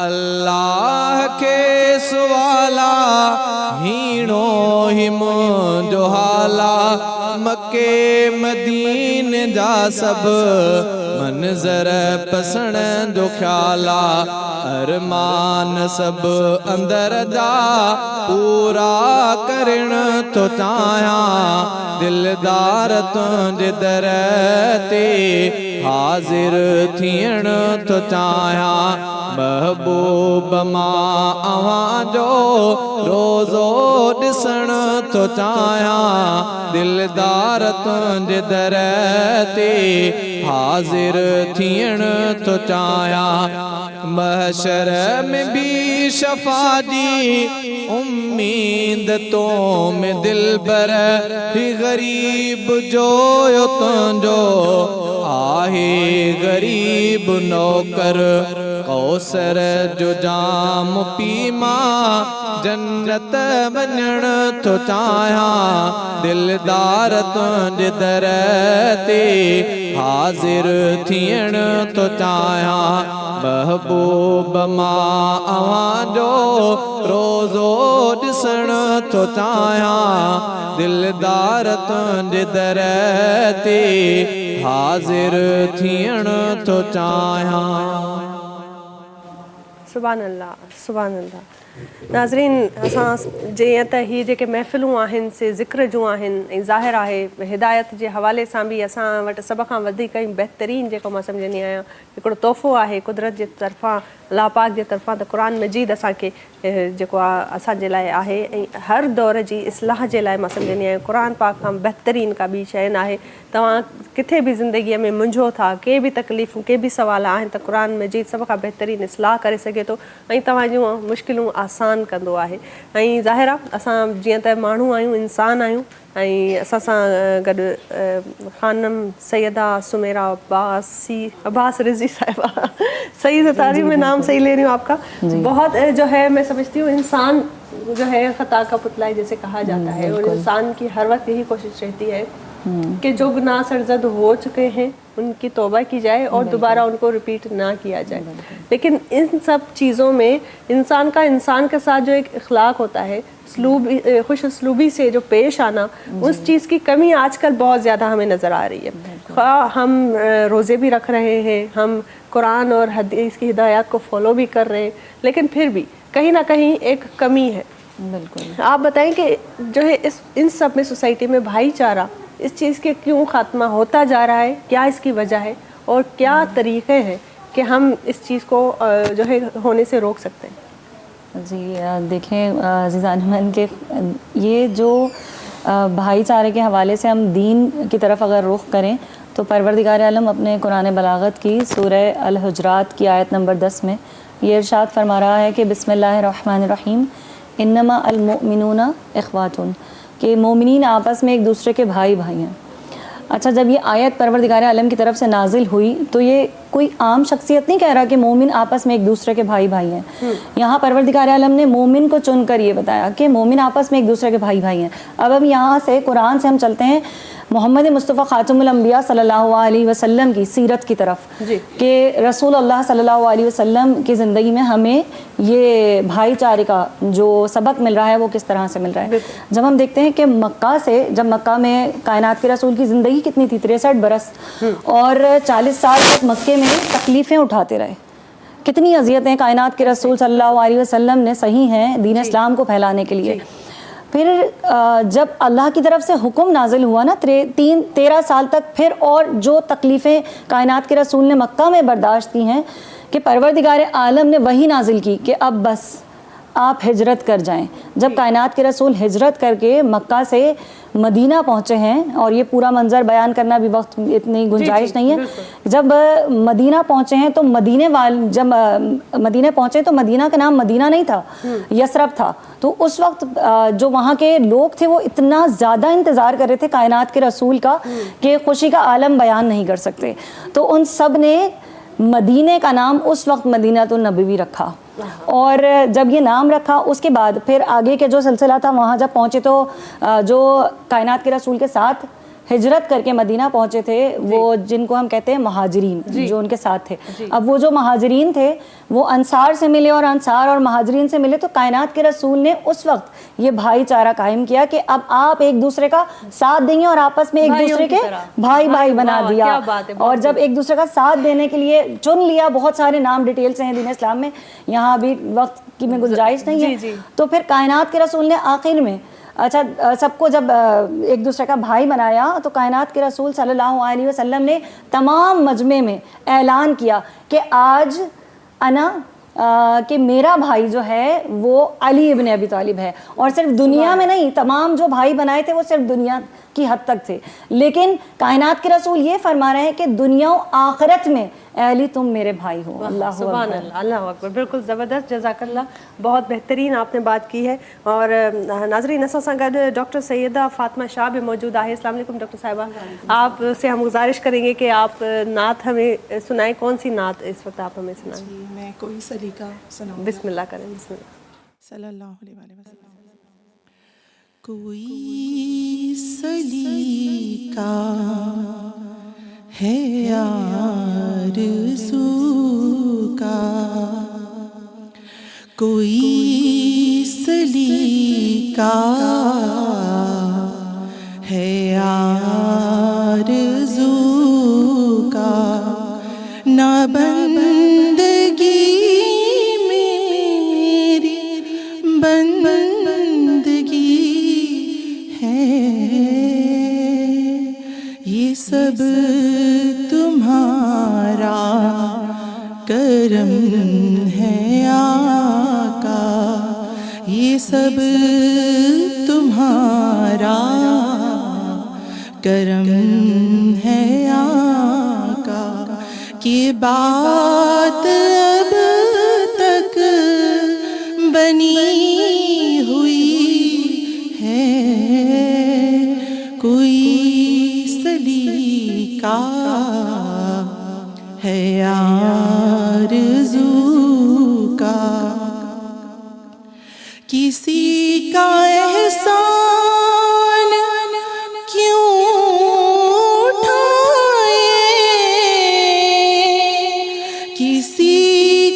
Speaker 6: अल्लाह के सुवाला हीणो ही मुंहिंजो हाला मके मदीन जा सभु मंज़र पसंद जो ख्याला अरमान सभु अंदर जा पूरा करण थो चाहियां दिलदार तुंहिंजे दर ते हाज़िर थियण थो चाहियां महबूब मां अव्हांजो रोज़ो ॾिसण थो चाहियां दिलदार तुंहिंजे दर ते हाज़िर थियण थो चाहियां महशर में भी शफ़ा जी امید تو میں دل بر ہی غریب جو تنجو آہے غریب نوکر کوثر جو جام پیما جنت بنن تو چاہاں دلدار تنج در تے حاضر تھین تو چاہاں محبوب ماں آواں جو روزو ڈسن تو چاہاں دلدار تنج در تے حاضر تھین تو چاہاں.
Speaker 2: سبحان اللہ سبحان اللہ. ناظرین اساں جیئں ت ہی جے محفلوں آہن سے ذکر جو آہن ظاہر ہے ہدایت کے حوالے سے بھی اساں وٹ سب کا بہترین جو میں سمجھنی آیا ایک تحفو ہے قدرت کے طرفاں اللہ پاک کے طرفاں تو قرآن مجید اساں کے جو اساں لائے ہے ہر دور کی اصلاح کے لائے میں سمجھنی آیا قرآن پاک کا بہترین کا بھی شے نہ ہے. تواں کتنے بھی زندگی میں منجھو تھا کے بھی تکلیفوں کے بھی سوال آہن تو قرآن مجید سب کا بہترین اصلاح کرے سکے تو تواں جو مشکلوں آسان کندو ہے. ظاہر ہے اساں جیئں ت مانو آیوں انسان آیوں اساں سان گڈ خانم سیدہ سمیرہ عباس رضی صاحبہ صحیح سے تعریف میں نام صحیح لے رہی ہوں آپ کا. بہت جو ہے میں سمجھتی ہوں انسان جو ہے خطا کا پتلا جیسے کہا جاتا ہے اور انسان کی ہر وقت یہی کوشش رہتی ہے کہ جو گناہ سرزد ہو چکے ہیں ان کی توبہ کی جائے اور دوبارہ ان کو ریپیٹ نہ کیا جائے. لیکن ان سب چیزوں میں انسان کا انسان کے ساتھ جو ایک اخلاق ہوتا ہے خوش اسلوبی سے جو پیش آنا اس چیز کی کمی آج کل بہت زیادہ ہمیں نظر آ رہی ہے. خواہ ہم روزے بھی رکھ رہے ہیں ہم قرآن اور حدیث کی ہدایات کو فالو بھی کر رہے ہیں لیکن پھر بھی کہیں نہ کہیں ایک کمی ہے.
Speaker 5: بالکل
Speaker 2: آپ بتائیں کہ جو ہے ان سب میں سوسائٹی میں بھائی چارہ اس چیز کے کیوں خاتمہ ہوتا جا رہا ہے, کیا اس کی وجہ ہے اور کیا طریقے ہیں کہ ہم اس چیز کو جو ہے ہونے سے روک سکتے ہیں؟
Speaker 5: جی دیکھیں عزیزان من کے یہ جو بھائی چارے کے حوالے سے ہم دین کی طرف اگر رخ کریں تو پروردگار عالم اپنے قرآن بلاغت کی سورہ الحجرات کی آیت نمبر 10 میں یہ ارشاد فرما رہا ہے کہ بسم اللہ الرحمن الرحیم انما المؤمنون اخواتون کہ مومنین آپس میں ایک دوسرے کے بھائی بھائی ہیں. اچھا جب یہ آیت پروردگار عالم کی طرف سے نازل ہوئی تو یہ کوئی عام شخصیت نہیں کہہ رہا کہ مومن آپس میں ایک دوسرے کے بھائی بھائی ہیں. یہاں پروردگار عالم نے مومن کو چن کر یہ بتایا کہ مومن آپس میں ایک دوسرے کے بھائی بھائی ہیں. اب یہاں سے قرآن سے ہم چلتے ہیں محمد مصطفیٰ خاتم الانبیاء صلی اللہ علیہ وسلم کی سیرت کی طرف کہ رسول اللہ صلی اللہ علیہ وسلم کی زندگی میں ہمیں یہ بھائی چارے کا جو سبق مل رہا ہے وہ کس طرح سے مل رہا ہے. جب ہم دیکھتے ہیں کہ مکہ سے جب مکہ میں کائنات کے رسول کی زندگی کتنی تھی 63 برس اور 40 سال تک مکے میں تکلیفیں اٹھاتے رہے. کتنی اذیتیں کائنات کے رسول صلی اللہ علیہ وسلم نے سہی ہیں دین اسلام کو پھیلانے کے لیے. پھر جب اللہ کی طرف سے حکم نازل ہوا نا 13 سال تک پھر اور جو تکلیفیں کائنات کے رسول نے مکہ میں برداشت کی ہیں کہ پروردگار عالم نے وہی نازل کی کہ اب بس آپ ہجرت کر جائیں. جب کائنات کے رسول ہجرت کر کے مکہ سے مدینہ پہنچے ہیں اور یہ پورا منظر بیان کرنا بھی وقت اتنی گنجائش نہیں ہے. جب مدینہ پہنچے ہیں تو جب مدینہ پہنچے تو مدینہ کا نام مدینہ نہیں تھا یثرب تھا. تو اس وقت جو وہاں کے لوگ تھے وہ اتنا زیادہ انتظار کر رہے تھے کائنات کے رسول کا کہ خوشی کا عالم بیان نہیں کر سکتے. تو ان سب نے مدینے کا نام اس وقت مدینہ النبوی رکھا اور جب یہ نام رکھا اس کے بعد پھر آگے کے جو سلسلہ تھا وہاں جب پہنچے تو جو کائنات کے رسول کے ساتھ ہجرت کر کے مدینہ پہنچے تھے وہ جن کو ہم کہتے ہیں مہاجرین جو ان کے ساتھ تھے. اب وہ جو مہاجرین تھے وہ انصار سے ملے اور انصار اور مہاجرین سے ملے تو کائنات کے رسول نے اس وقت یہ بھائی چارہ قائم کیا کہ اب آپ ایک دوسرے کا ساتھ دیں گے اور آپس میں ایک دوسرے کے بھائی بھائی بنا دیا. اور جب ایک دوسرے کا ساتھ دینے کے لیے چن لیا بہت سارے نام ڈیٹیل سے ہیں دین اسلام میں یہاں ابھی وقت کی میں گنجائش نہیں ہے. تو پھر کائنات کے رسول نے آخر میں سب کو جب ایک دوسرے کا بھائی بنایا تو کائنات کے رسول صلی اللہ علیہ وسلم نے تمام مجمع میں اعلان کیا کہ آج کہ میرا بھائی جو ہے وہ علی ابن ابی طالب ہے. اور صرف دنیا میں نہیں تمام جو بھائی بنائے تھے وہ صرف دنیا کی حد تک تھے. لیکن کائنات کے رسول یہ فرما رہے ہیں کہ دنیا و آخرت میں اے علی تم میرے بھائی ہو. اللہ
Speaker 2: سبحان اللہ, اللہ اکبر. بالکل زبردست, جزاک اللہ, بہت بہترین آپ نے بات کی ہے. اور ناظرین اساں سان گڈ ڈاکٹر سیدہ فاطمہ شاہ بھی موجود ہے. السلام علیکم ڈاکٹر صاحبہ. آپ سے ہم گزارش کریں گے کہ آپ نعت ہمیں سنائیں. کون سی نعت اس وقت آپ ہمیں سنائیں؟
Speaker 7: جی میں کوئی سلیقہ سناؤں.
Speaker 2: بسم اللہ کریں. بسم اللہ.
Speaker 7: صلی اللہ علیہ وسلم. کوئی سلیقہ ہے آرزو کا, کوئی سلیقہ ہے آرزو کا, نہ بندگی میری بندگی ہے, یہ سب تمہارا کرم ہے آقا, یہ سب تمہارا کرم ہے آقا, کہ بات اب تک بنی ہوئی ہے, کوئی سلیقہ ہے آرزو کا, کسی کا احسان کیوں اٹھائے, کسی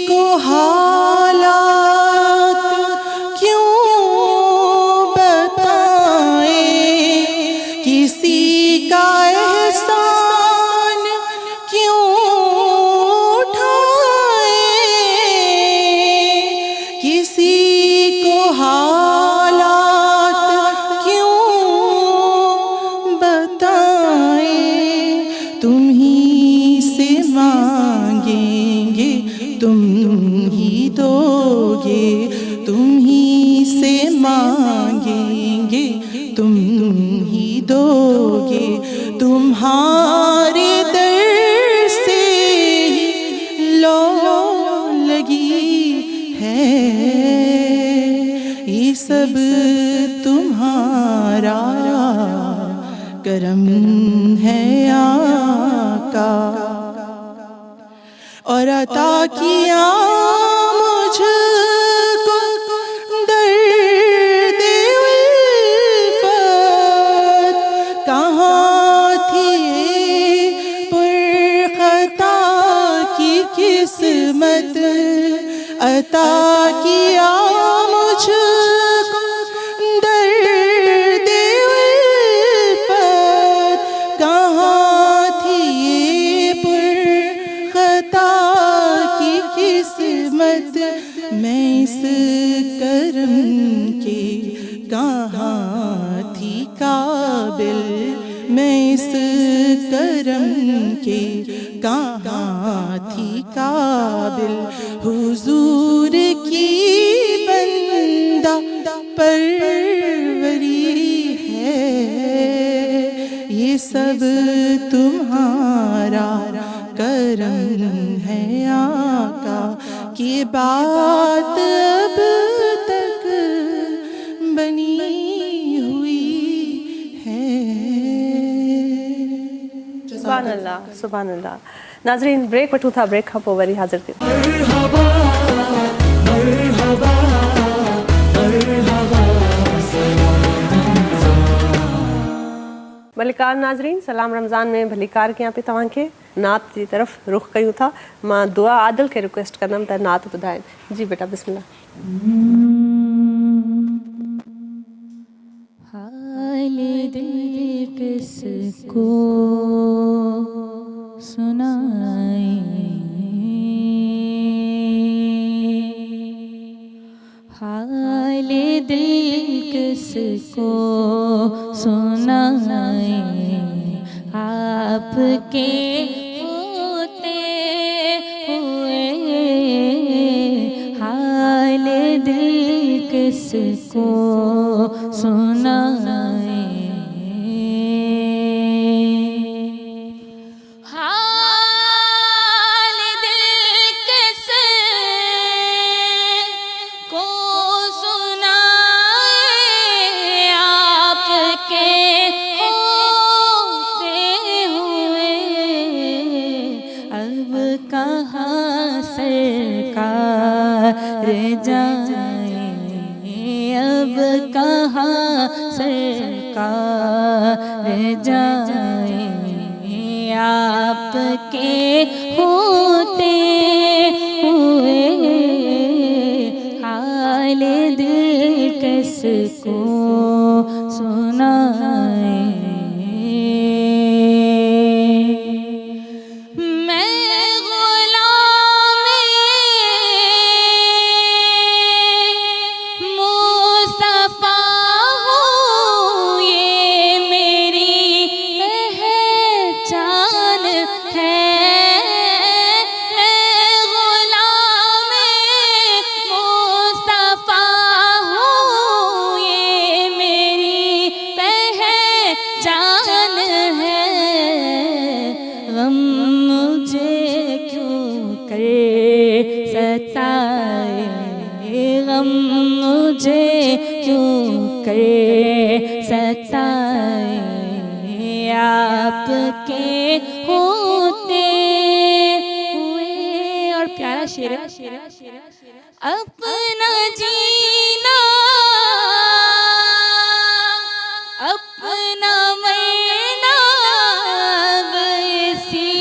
Speaker 7: کو حالات کیوں بتائیں, کسی کا احسان کیوں اٹھائے, کسی کو حالات کیوں بتائیں, تم ہی سے مانگیں گے تم ہی دو گے, تم ہی سے مانگیں گے تم ہی دو گے, تمہارے در سے ہی لو لگی ہے, یہ سب تمہارا کرم ہے آقا, اور عطا کیا مجھ کو درد الفت, کہاں تھی پر خطا کی قسمت, عطا کیا مجھ کو درد الفت, کہاں تھی پر خطا کی قسمت, میں اس کرم کے کہاں تھی قابل, میں اس کرم کے کہاں تھی قابل, حضور کی بندہ پروری ہے, یہ سب تمہارا کرم ہے آقا, کہ بات اب تک بنی ہوئی ہے.
Speaker 2: سبحان اللہ, سبحان اللہ. ناظرین بریک وٹھو تھا, بریک کھا پو وری حاضر تھی. भलीकार नाज़रीन, सलाम रमज़ान में भलीकार के यहाँ पे तव्हां खे नात जी तरफ़ रुख कयूं था. मां दुआ आदिल खे रिक्वेस्ट कंदमि त नात ॿुधाइनि. जी बेटा बिस्मिल्लाह.
Speaker 4: हाल दिल किसको सुनाए, हाल दिल किसको सुनाए, आपके होते हुए हाल दिल किसको सुनाए, اب کہاں سرکار جائیں، اب کہاں سرکار جائیں، آپ کے ہوتے ہوئے حال دل کس کو سنائیں۔ آپ کے ہوتے ہوئے، اور پیارا شعر ہے، اپنا جینا اپنا مرنا اسی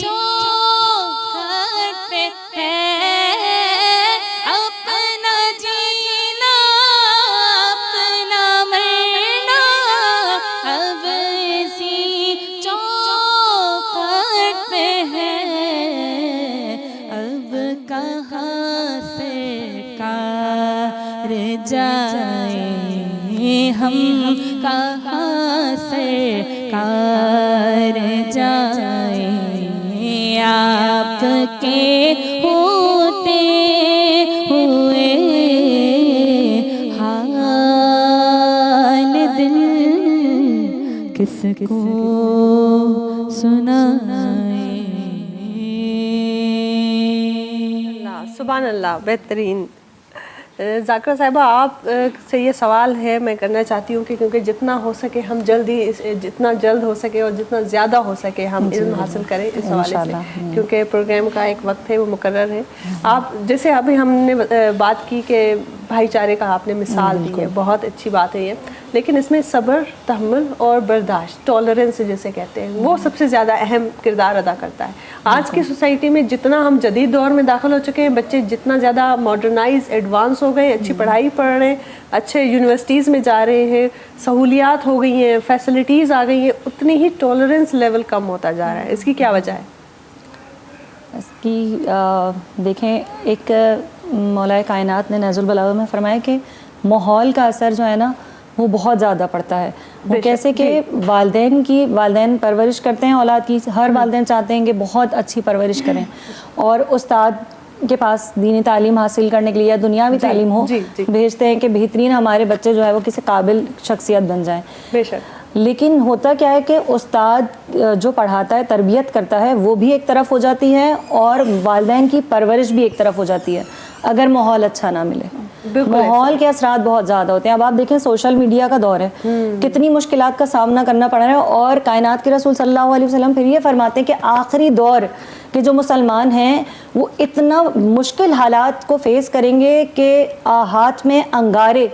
Speaker 4: چوکھٹ پہ ہے، اپنا جینا اپنا مرنا اب اسی چوکھٹ پہ ہے، اب کہاں سے کار جائیں، ہم کہاں سے کار جائیں، آپ کے ہوتے ہوئے حال دل کس کو سنائیں۔
Speaker 2: سبحان اللہ، بہترین۔ ذاکرہ صاحبہ، آپ سے یہ سوال ہے میں کرنا چاہتی ہوں کہ کیونکہ جتنا ہو سکے ہم جتنا جلد ہو سکے اور جتنا زیادہ ہو سکے ہم علم حاصل کریں اس حوالے سے، کیونکہ پروگرام کا ایک وقت ہے وہ مقرر ہے۔ آپ جیسے ابھی ہم نے بات کی کہ بھائی چارے کا آپ نے مثال دی ہے، بہت اچھی بات ہے یہ، لیکن اس میں صبر، تحمل اور برداشت، ٹالرنس جسے کہتے ہیں، وہ سب سے زیادہ اہم کردار ادا کرتا ہے۔ آج کی سوسائٹی میں جتنا ہم جدید دور میں داخل ہو چکے ہیں، بچے جتنا زیادہ ماڈرنائز ایڈوانس ہو گئے، اچھی پڑھائی پڑھ رہے ہیں، اچھے یونیورسٹیز میں جا رہے ہیں، سہولیات ہو گئی ہیں، فیسلٹیز آ گئی ہیں، اتنی ہی ٹالرنس لیول کم ہوتا جا رہا ہے۔ اس کی کیا وجہ ہے؟
Speaker 5: اس کی دیکھیں، ایک مولا کائنات نے نہج البلاغہ میں فرمایا کہ ماحول کا اثر جو ہے نا وہ بہت زیادہ پڑتا ہے۔ وہ کیسے کہ والدین پرورش کرتے ہیں اولاد کی، ہر والدین چاہتے ہیں کہ بہت اچھی پرورش کریں، اور استاد کے پاس دینی تعلیم حاصل کرنے کے لیے یا دنیاوی تعلیم ہو بھیجتے ہیں کہ بہترین ہمارے بچے جو ہے وہ کسی قابل شخصیت بن جائیں۔
Speaker 2: بے شک۔
Speaker 5: لیکن ہوتا کیا ہے کہ استاد جو پڑھاتا ہے، تربیت کرتا ہے، وہ بھی ایک طرف ہو جاتی ہے اور والدین کی پرورش بھی ایک طرف ہو جاتی ہے اگر ماحول اچھا نہ ملے۔ ماحول کے اثرات بہت زیادہ ہوتے ہیں۔ اب آپ دیکھیں سوشل میڈیا کا دور ہے، کتنی مشکلات کا سامنا کرنا پڑ رہا ہے، اور کائنات کے رسول صلی اللہ علیہ وسلم پھر یہ فرماتے ہیں کہ آخری دور کے جو مسلمان ہیں وہ اتنا مشکل حالات کو فیس کریں گے کہ ہاتھ میں انگارے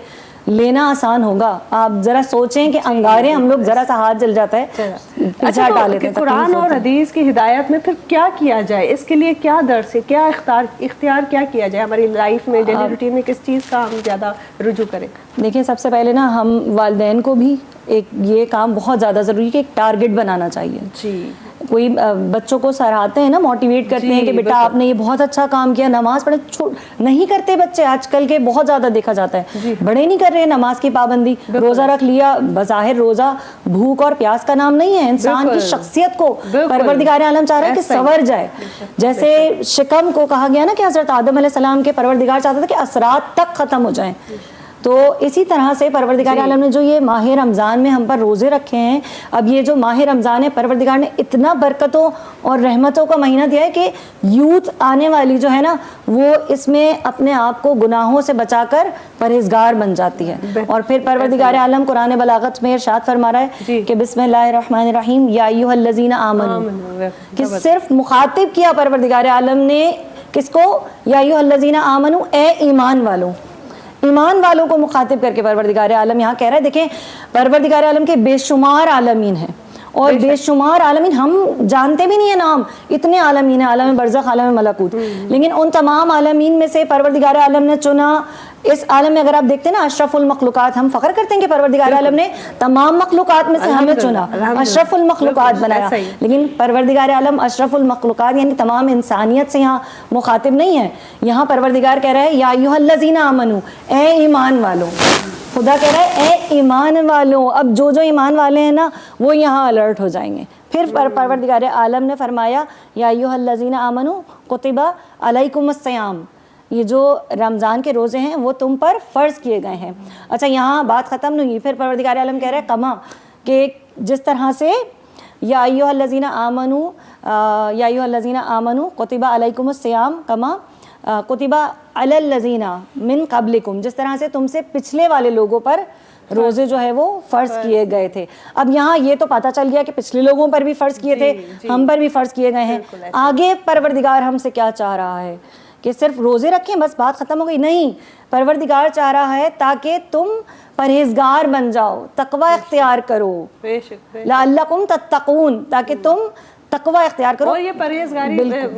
Speaker 5: لینا آسان ہوگا۔ آپ ذرا سوچیں کہ انگارے ہم لوگ ذرا سا ہاتھ جل جاتا ہے،
Speaker 2: اچھا قرآن اور حدیث کی ہدایت میں پھر کیا کیا جائے؟ اس کے لیے کیا درس ہے، کیا اختیار کیا کیا جائے ہماری لائف میں، ڈیلی روٹین میں کس چیز کا ہم زیادہ رجوع کریں؟
Speaker 5: دیکھیں، سب سے پہلے نا ہم والدین کو بھی یہ کام بہت زیادہ ضروری ہے کہ ایک ٹارگٹ بنانا چاہیے۔
Speaker 2: جی،
Speaker 5: کوئی بچوں کو سراہتے ہیں نا، موٹیویٹ کرتے ہیں کہ بیٹا آپ نے یہ بہت اچھا کام کیا، نماز پڑھے۔ نہیں کرتے بچے آج کل کے، بہت زیادہ دیکھا جاتا ہے، بڑے نہیں کر رہے نماز کی پابندی، روزہ رکھ لیا۔ بظاہر روزہ بھوک اور پیاس کا نام نہیں ہے، انسان کی شخصیت کو پروردگار عالم چاہ رہا ہے کہ سنور جائے۔ جیسے شکم کو کہا گیا نا کہ حضرت آدم علیہ السلام کے پروردگار چاہتا تھا کہ اثرات تک ختم ہو جائیں، تو اسی طرح سے پروردگار عالم نے جو یہ ماہ رمضان میں ہم پر روزے رکھے ہیں، اب یہ جو ماہ رمضان ہے پروردگار نے اتنا برکتوں اور رحمتوں کا مہینہ دیا ہے کہ یوتھ آنے والی جو ہے نا وہ اس میں اپنے آپ کو گناہوں سے بچا کر پرہیزگار بن جاتی ہے. اور پھر پروردگار عالم قرآن بلاغت میں ارشاد فرما رہا ہے کہ بسم اللہ الرحمن الرحیم یا ایھا الذین آمنوا، کہ صرف مخاطب کیا پروردگار عالم نے کس کو؟ یا ایھا الذین آمنوا، اے ایمان والوں. ایمان والوں کو مخاطب کر کے پروردگار عالم یہاں کہہ رہا ہے. دیکھیں پروردگار عالم کے بے شمار عالمین ہیں اور بے شمار عالمین ہم جانتے بھی نہیں ہیں نام، اتنے عالمین ہیں، عالم برزخ، عالم ملکوت، لیکن ان تمام عالمین میں سے پروردگار عالم نے چنا. اس عالم میں اگر آپ دیکھتے ہیں نا اشرف المخلوقات، ہم فخر کرتے ہیں کہ پروردگار عالم نے تمام مخلوقات میں سے ہمیں چنا، اشرف المخلوقات بنایا. لیکن پروردگار عالم اشرف المخلوقات یعنی تمام انسانیت سے یہاں مخاطب نہیں ہے. یہاں پروردگار کہہ رہا ہے یا ایھا الذین آمنوا، اے ایمان والوں. خدا کہہ رہا ہے اے ایمان والوں. اب جو ایمان والے ہیں نا وہ یہاں الرٹ ہو جائیں گے. پھر پروردگار عالم نے فرمایا یا ایھا الذین آمنوا کتب علیکم الصیام، یہ جو رمضان کے روزے ہیں وہ تم پر فرض کیے گئے ہیں. اچھا یہاں بات ختم نہیں ہوئی، پھر پروردگار عالم کہہ رہا ہے کما، کہ جس طرح سے یا ایھا الذین آمنوا کتب علیکم الصیام کما کتب علی الذین من قبلکم، جس طرح سے تم سے پچھلے والے لوگوں پر روزے جو ہے وہ فرض کیے گئے تھے. اب یہاں یہ تو پتہ چل گیا کہ پچھلے لوگوں پر بھی فرض کیے تھے، ہم پر بھی فرض کیے گئے ہیں. آگے پروردگار ہم سے کیا چاہ رہا ہے کہ صرف روزے رکھیں بس بات ختم ہو گئی؟ نہیں، پروردگار چاہ رہا ہے تاکہ تم پرہیزگار بن جاؤ، تقوی اختیار کرو، لعلکم تتقون، تاکہ تم تقوی اختیار کرو.
Speaker 2: اور یہ پرہیزگاری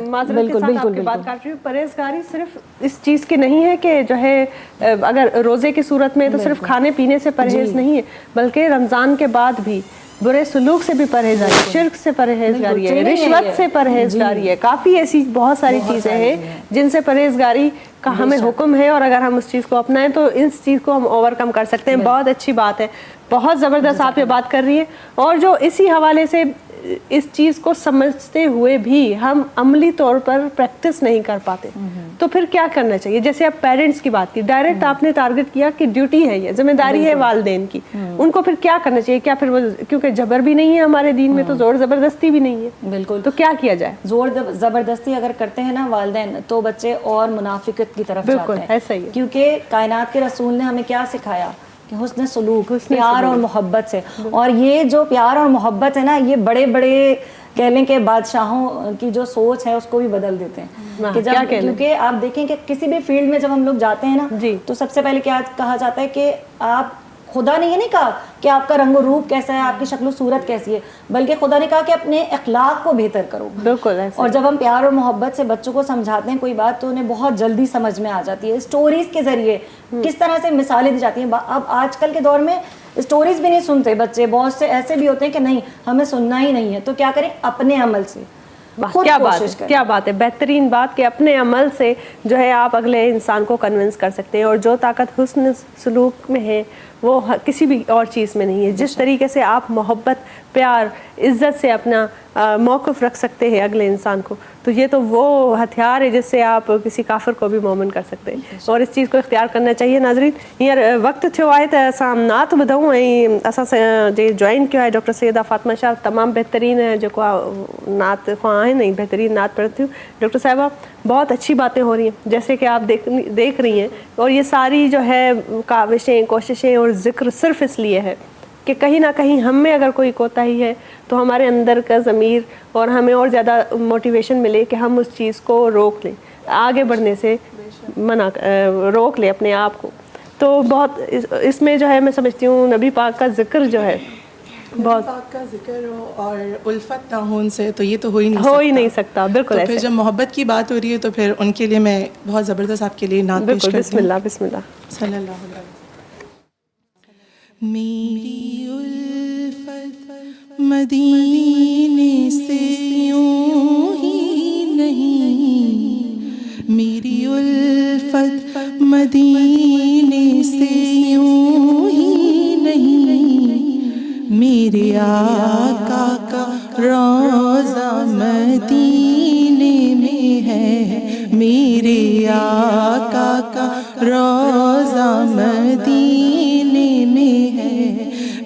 Speaker 2: معذرت کے ساتھ آپ کی بات کر رہی ہوں، پرہیزگاری صرف اس چیز کی نہیں ہے کہ جو ہے اگر روزے کی صورت میں تو صرف کھانے پینے سے پرہیز نہیں ہے، بلکہ رمضان کے بعد بھی برے سلوک سے بھی پرہیزگاری، شرک سے پرہیزگاری ہے، رشوت سے پرہیزگاری ہے. کافی ایسی بہت ساری چیزیں ہیں جن سے پرہیزگاری کا ہمیں حکم ہے، اور اگر ہم اس چیز کو اپنائیں تو اس چیز کو ہم اوور کم کر سکتے ہیں. بہت اچھی بات ہے، بہت زبردست آپ یہ بات کر رہی ہیں. اور جو اسی حوالے سے اس چیز کو سمجھتے ہوئے بھی ہم عملی طور پر پریکٹس نہیں کر پاتے تو پھر کیا کرنا چاہیے؟ جیسے آپ پیرنٹس کی بات کی، ڈائریکٹ آپ نے ٹارگٹ کیا کہ ڈیوٹی ہے، یہ ذمہ داری ہے والدین کی، ان کو پھر کیا کرنا چاہیے؟ کیا پھر وہ، کیونکہ جبر بھی نہیں ہے ہمارے دین میں تو زور زبردستی بھی نہیں ہے،
Speaker 5: بالکل،
Speaker 2: تو کیا کیا جائے؟
Speaker 5: زور زبردستی اگر کرتے ہیں نا والدین تو بچے اور منافقت کی طرف جاتے ہیں.
Speaker 2: ایسا ہی ہے،
Speaker 5: کیونکہ کائنات کے رسول نے ہمیں کیا سکھایا کہ حسن سلوک، پیار اور محبت سے. اور یہ جو پیار اور محبت ہے نا یہ بڑے بڑے کہہ لیں کہ بادشاہوں کی جو سوچ ہے اس کو بھی بدل دیتے ہیں. کہ جب کیونکہ آپ دیکھیں کہ کسی بھی فیلڈ میں جب ہم لوگ جاتے ہیں نا تو سب سے پہلے کیا کہا جاتا ہے کہ آپ، خدا نے یہ نہیں کہا کہ آپ کا رنگ و روپ کیسا ہے، آپ کی شکل و صورت کیسی ہے، بلکہ خدا نے کہا کہ اپنے اخلاق کو بہتر کرو. بالکل. اور جب ہم پیار اور محبت سے بچوں کو سمجھاتے ہیں کوئی بات تو انہیں بہت جلدی سمجھ میں آ جاتی ہے. اسٹوریز کے ذریعے کس طرح سے مثالیں دی جاتی ہیں. اب آج کل کے دور میں اسٹوریز بھی نہیں سنتے بچے، بہت سے ایسے بھی ہوتے ہیں کہ نہیں ہمیں سننا ہی نہیں ہے. تو کیا کریں؟ اپنے عمل سے.
Speaker 2: کیا بات ہے، بہترین بات کہ اپنے عمل سے جو ہے آپ اگلے انسان کو کنونس کر سکتے ہیں. اور جو طاقت حسن سلوک میں ہے وہ کسی بھی اور چیز میں نہیں ہے. جس طریقے سے آپ محبت، پیار، عزت سے اپنا موقف رکھ سکتے ہیں اگلے انسان کو، تو یہ تو وہ ہتھیار ہے جس سے آپ کسی کافر کو بھی مومن کر سکتے ہیں. اور اس چیز کو اختیار کرنا چاہیے. ناظرین हींअर वक़्तु थियो आहे त असां नात ॿुधूं ऐं असां जे जॉइन कयो आहे डॉक्टर सैयदा फातिमा शाह, तमामु बहितरीनु जेको आहे नात खां आहिनि ऐं बहितरीनु नात पढ़ थियूं. डॉक्टर साहिबा بہت اچھی باتیں ہو رہی ہیں جیسے کہ آپ دیکھ رہی ہیں، اور یہ ساری جو ہے کاوشیں، کوششیں اور ذکر صرف اس لیے ہے کہ کہیں نہ کہیں ہم میں اگر کوئی کوتاہی ہے تو ہمارے اندر کا ضمیر اور ہمیں اور زیادہ موٹیویشن ملے کہ ہم اس چیز کو روک لیں، آگے بڑھنے سے روک لیں اپنے آپ کو. تو بہت اس میں جو ہے میں سمجھتی ہوں نبی پاک کا ذکر جو ہے بہت
Speaker 7: پاک کا ذکر ہو اور الفت نہ ہو ان سے تو یہ تو ہو ہی نہیں سکتا.
Speaker 2: بالکل.
Speaker 7: پھر جب محبت کی بات ہو رہی ہے تو پھر ان کے لیے میں بہت زبردست آپ کے لیے نعت پیش کرتی ہوں.
Speaker 2: بسم اللہ بسم اللہ.
Speaker 7: صلی اللہ علیہ وسلم. میری الفت مدینے سے یوں ہی نہیں، میری الفت مدینے سے یوں ہی نہیں، میرے آقا کا روضہ مدینے میں ہے है, मेरे आका का रोज़ा मदीने में है।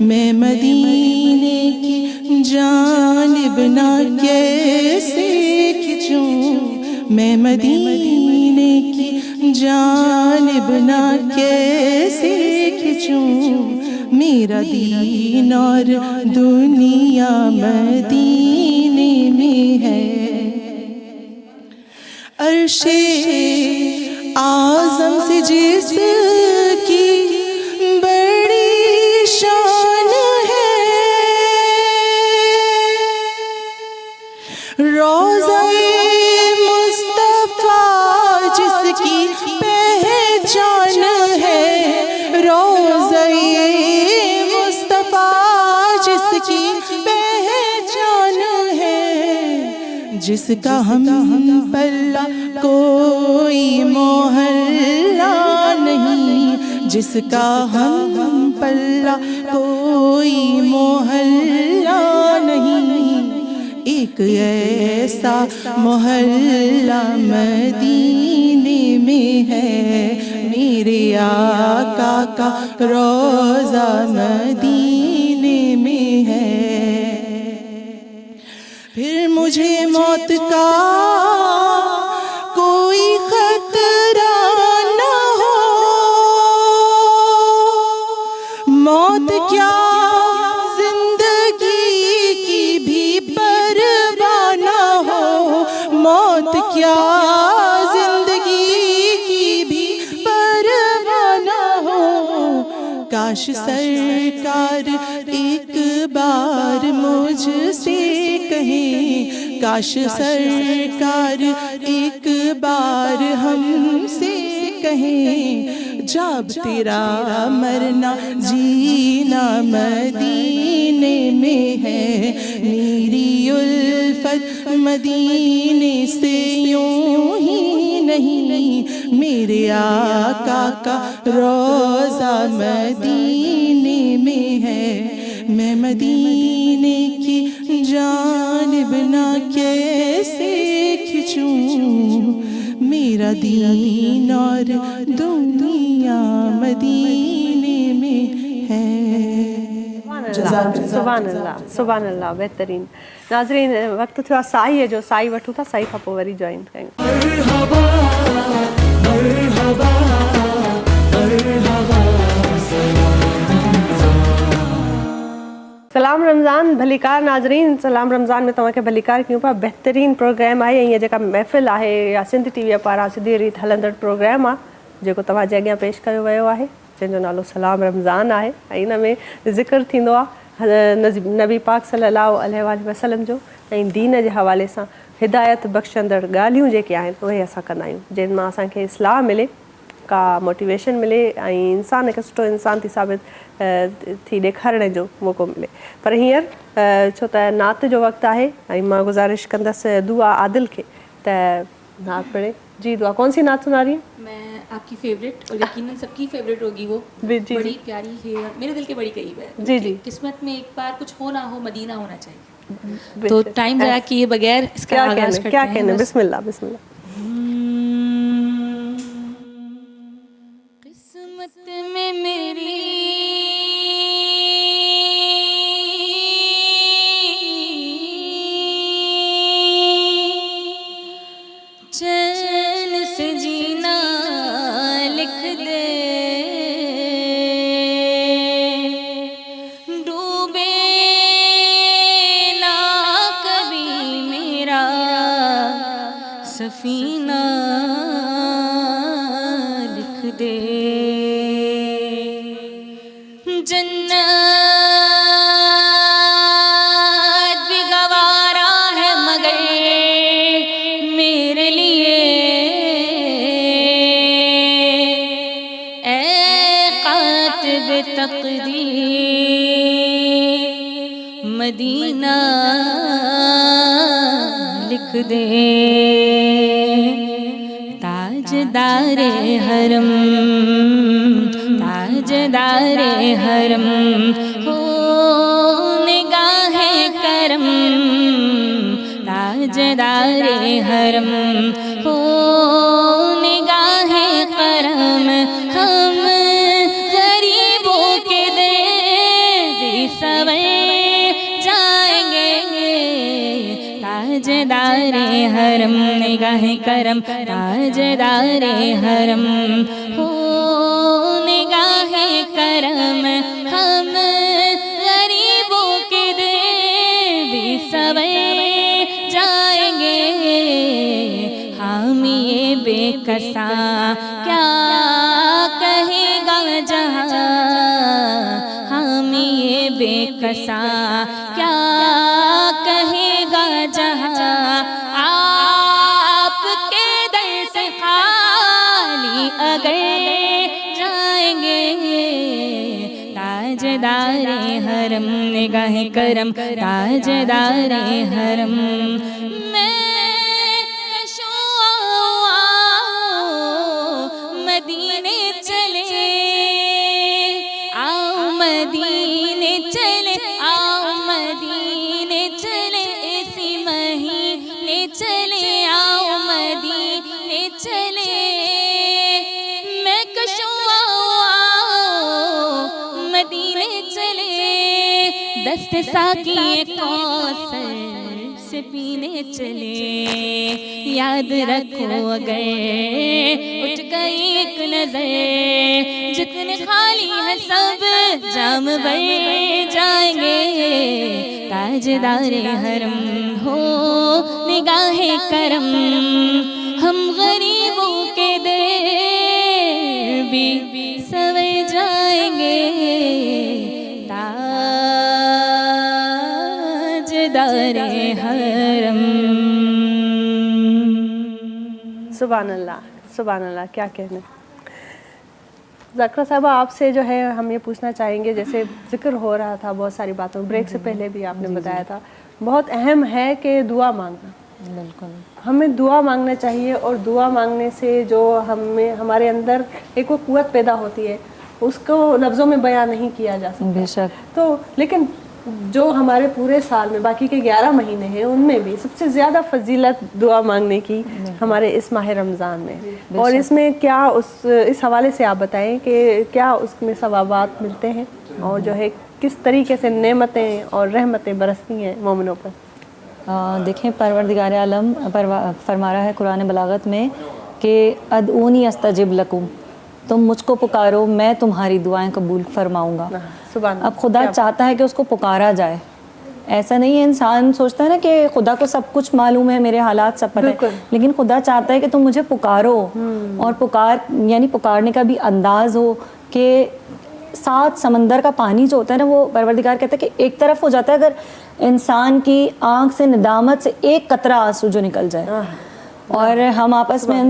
Speaker 7: मैं मदीने की जानिब ना कैसे खिंचूं, मैं मदीने की जानिब ना कैसे खिंचूं। मेरा दीन और दुनिया मदीने में है। अर्शे आज़म से जिसकी बड़ी शान है, रोज़ा-ए मुस्तफ़ा जिसकी पहचान है, रोज़ा-ए मुस्तफ़ा जिसकी पहचान है। जिसका हम पल्ला कोई मोहल्ला नहीं, जिसका हम पल्ला कोई मोहल्ला नहीं। एक ऐसा मोहल्ला मदीने में है, मेरे आका का रोज़ा मदीने में है। फिर मुझे मौत का कोई खतरा न हो, मौत क्या जिंदगी की भी परवाह न हो, मौत क्या जिंदगी की भी परवाह न हो। काश सरकार एक बार मुझसे कहें, काश सरकार एक बार हमसे कहें, जब तेरा मरना जीना मदीने में है, मेरी उल्फत मदीने से यूं ही नहीं। मेरे आका का रोज़ा मदीने में है, मैं मदीने की जानिब ना कैसे खिंचूं। मेरा दीन और दुनिया मदीने में है।
Speaker 2: सुभान अल्लाह, सुभान अल्लाह, बेहतरीन। नाज़रीन, वक्त थियो साई जो, साई वठूं था, साई खां पोइ वरी जॉइन कयूं। सलाम रमज़ान, भलीकार नाज़रीन। सलाम रमज़ान में तव्हांखे भलीकार कयूं पिया। बहितरीन प्रोग्राम आहे। ऐं जेका महफ़िल आहे या सिंध टीवीअ पारां सिधी रीत हलंदड़ प्रोग्राम आहे जेको तव्हांजे अॻियां पेश कयो वियो आहे, जंहिंजो नालो सलाम रमज़ान आहे। ऐं इन में ज़िक्र थींदो आहे नबी पाक सल्लल्लाहु अलैहि वसल्लम जो, ऐं दीन जे हवाले सां हिदायत बख़्शंदड़ ॻाल्हियूं जेके आहिनि उहे असां कंदा आहियूं, जिन मां असांखे इस्लाह मिले, का मोटिवेशन मिले ऐं इंसान हिकु सुठो इंसान थी साबित थी ॾेखारण जो मौक़ो मिले। पर हींअर छो त नात जो वक़्तु आहे ऐं मां गुज़ारिश कंदसि दुआ आदिल खे त नात पढ़े। जी दुआ, कौन सी नात सुना रही है?
Speaker 8: मैं आपकी फेवरेट, और यकीनन सबकी फेवरेट होगी वो,
Speaker 2: जी,
Speaker 8: बड़ी प्यारी है, मेरे दिल के बड़ी करीब है।
Speaker 2: जी जी।
Speaker 8: किस्मत में एक बार कुछ हो ना हो, मदीना होना चाहिए। तो टाइम ज़ाया किए बगैर इसका आगाज़ करते हैं।
Speaker 2: क्या कहने? बिस्मिल्लाह बिस्मिल्लाह।
Speaker 8: किस्मत में मेरी चैन से जीना लिख दे, डूबे ना कभी मेरा सफीना लिख दे। जन्नत भी गवारा है मगर मेरे लिए, ऐ कातिब तक़दीर मदीना लिख दे। ताजदारे हरम, ताजदारे हरम हो निगाहे करम, ताजदारे हरम
Speaker 4: ہو نگاہ کرم ہم غریبوں کے دے بھی سوے جائیں گے تاجدار حرم نگاہ کرم تاجدار حرم ہو نگاہ کرم ہم غریبوں کے دے بھی سوے جائیں گے حامی بے کسا کیا کہے گا جہاں حامی بے کسا کیا کہے گا جہاں آپ کے در سے خالی اگر جائیں گے تاجدار حرم نگاہ کرم تاجدار حرم میں مدینے چلے آؤ مدینے چلے آؤ مدینے چلے اسی مہینے چلے آؤ مدینے چلے میں کشوں مدینے چلے دست ساقی کوثر سے پینے چلے یاد رکھو اگر اٹھ گئی ایک نظر جتنے خالی ہے سب جام بھر جائیں گے تاجدار حرم ہو نگاہ کرم ہم غریبوں کے دے بھی سوے جائیں گے تاجدار حرم.
Speaker 2: سبحان اللہ کیا کہنے. ذاکرہ صاحبہ آپ سے جو ہے ہم یہ پوچھنا چاہیں گے، جیسے ذکر ہو رہا تھا بہت ساری باتوں، بریک سے پہلے بھی آپ نے بتایا تھا بہت اہم ہے کہ دعا مانگنا.
Speaker 5: بالکل
Speaker 2: ہمیں دعا مانگنا چاہیے، اور دعا مانگنے سے جو ہمارے اندر ایک وہ قوت پیدا ہوتی ہے اس کو لفظوں میں بیان نہیں کیا جا سکتا.
Speaker 5: بے شک.
Speaker 2: تو لیکن جو ہمارے پورے سال میں باقی کے 11 مہینے ہیں ان میں بھی سب سے زیادہ فضیلت دعا مانگنے کی ہمارے اس ماہ رمضان میں، اور اس میں کیا اس حوالے سے آپ بتائیں کہ کیا اس میں ثوابات ملتے ہیں اور جو ہے کس طریقے سے نعمتیں اور رحمتیں برستی ہیں مومنوں پر.
Speaker 5: دیکھیں پروردگار عالم فرما رہا ہے قرآن بلاغت میں کہ ادعونی استجب لکم، تم مجھ کو پکارو میں تمہاری دعائیں قبول فرماؤں گا. اب خدا چاہتا ہے کہ اس کو پکارا جائے. ایسا نہیں ہے انسان سوچتا ہے نا کہ خدا کو سب کچھ معلوم ہے، میرے حالات سب پتہ ہے، لیکن خدا چاہتا ہے کہ تم مجھے پکارو. اور یعنی پکارنے کا بھی انداز ہو کہ 7 سمندر کا پانی جو ہوتا ہے نا، وہ پروردگار کہتا ہے کہ ایک طرف ہو جاتا ہے اگر انسان کی آنکھ سے ندامت سے ایک قطرہ آنسو جو نکل جائے. اور ہم آپس میں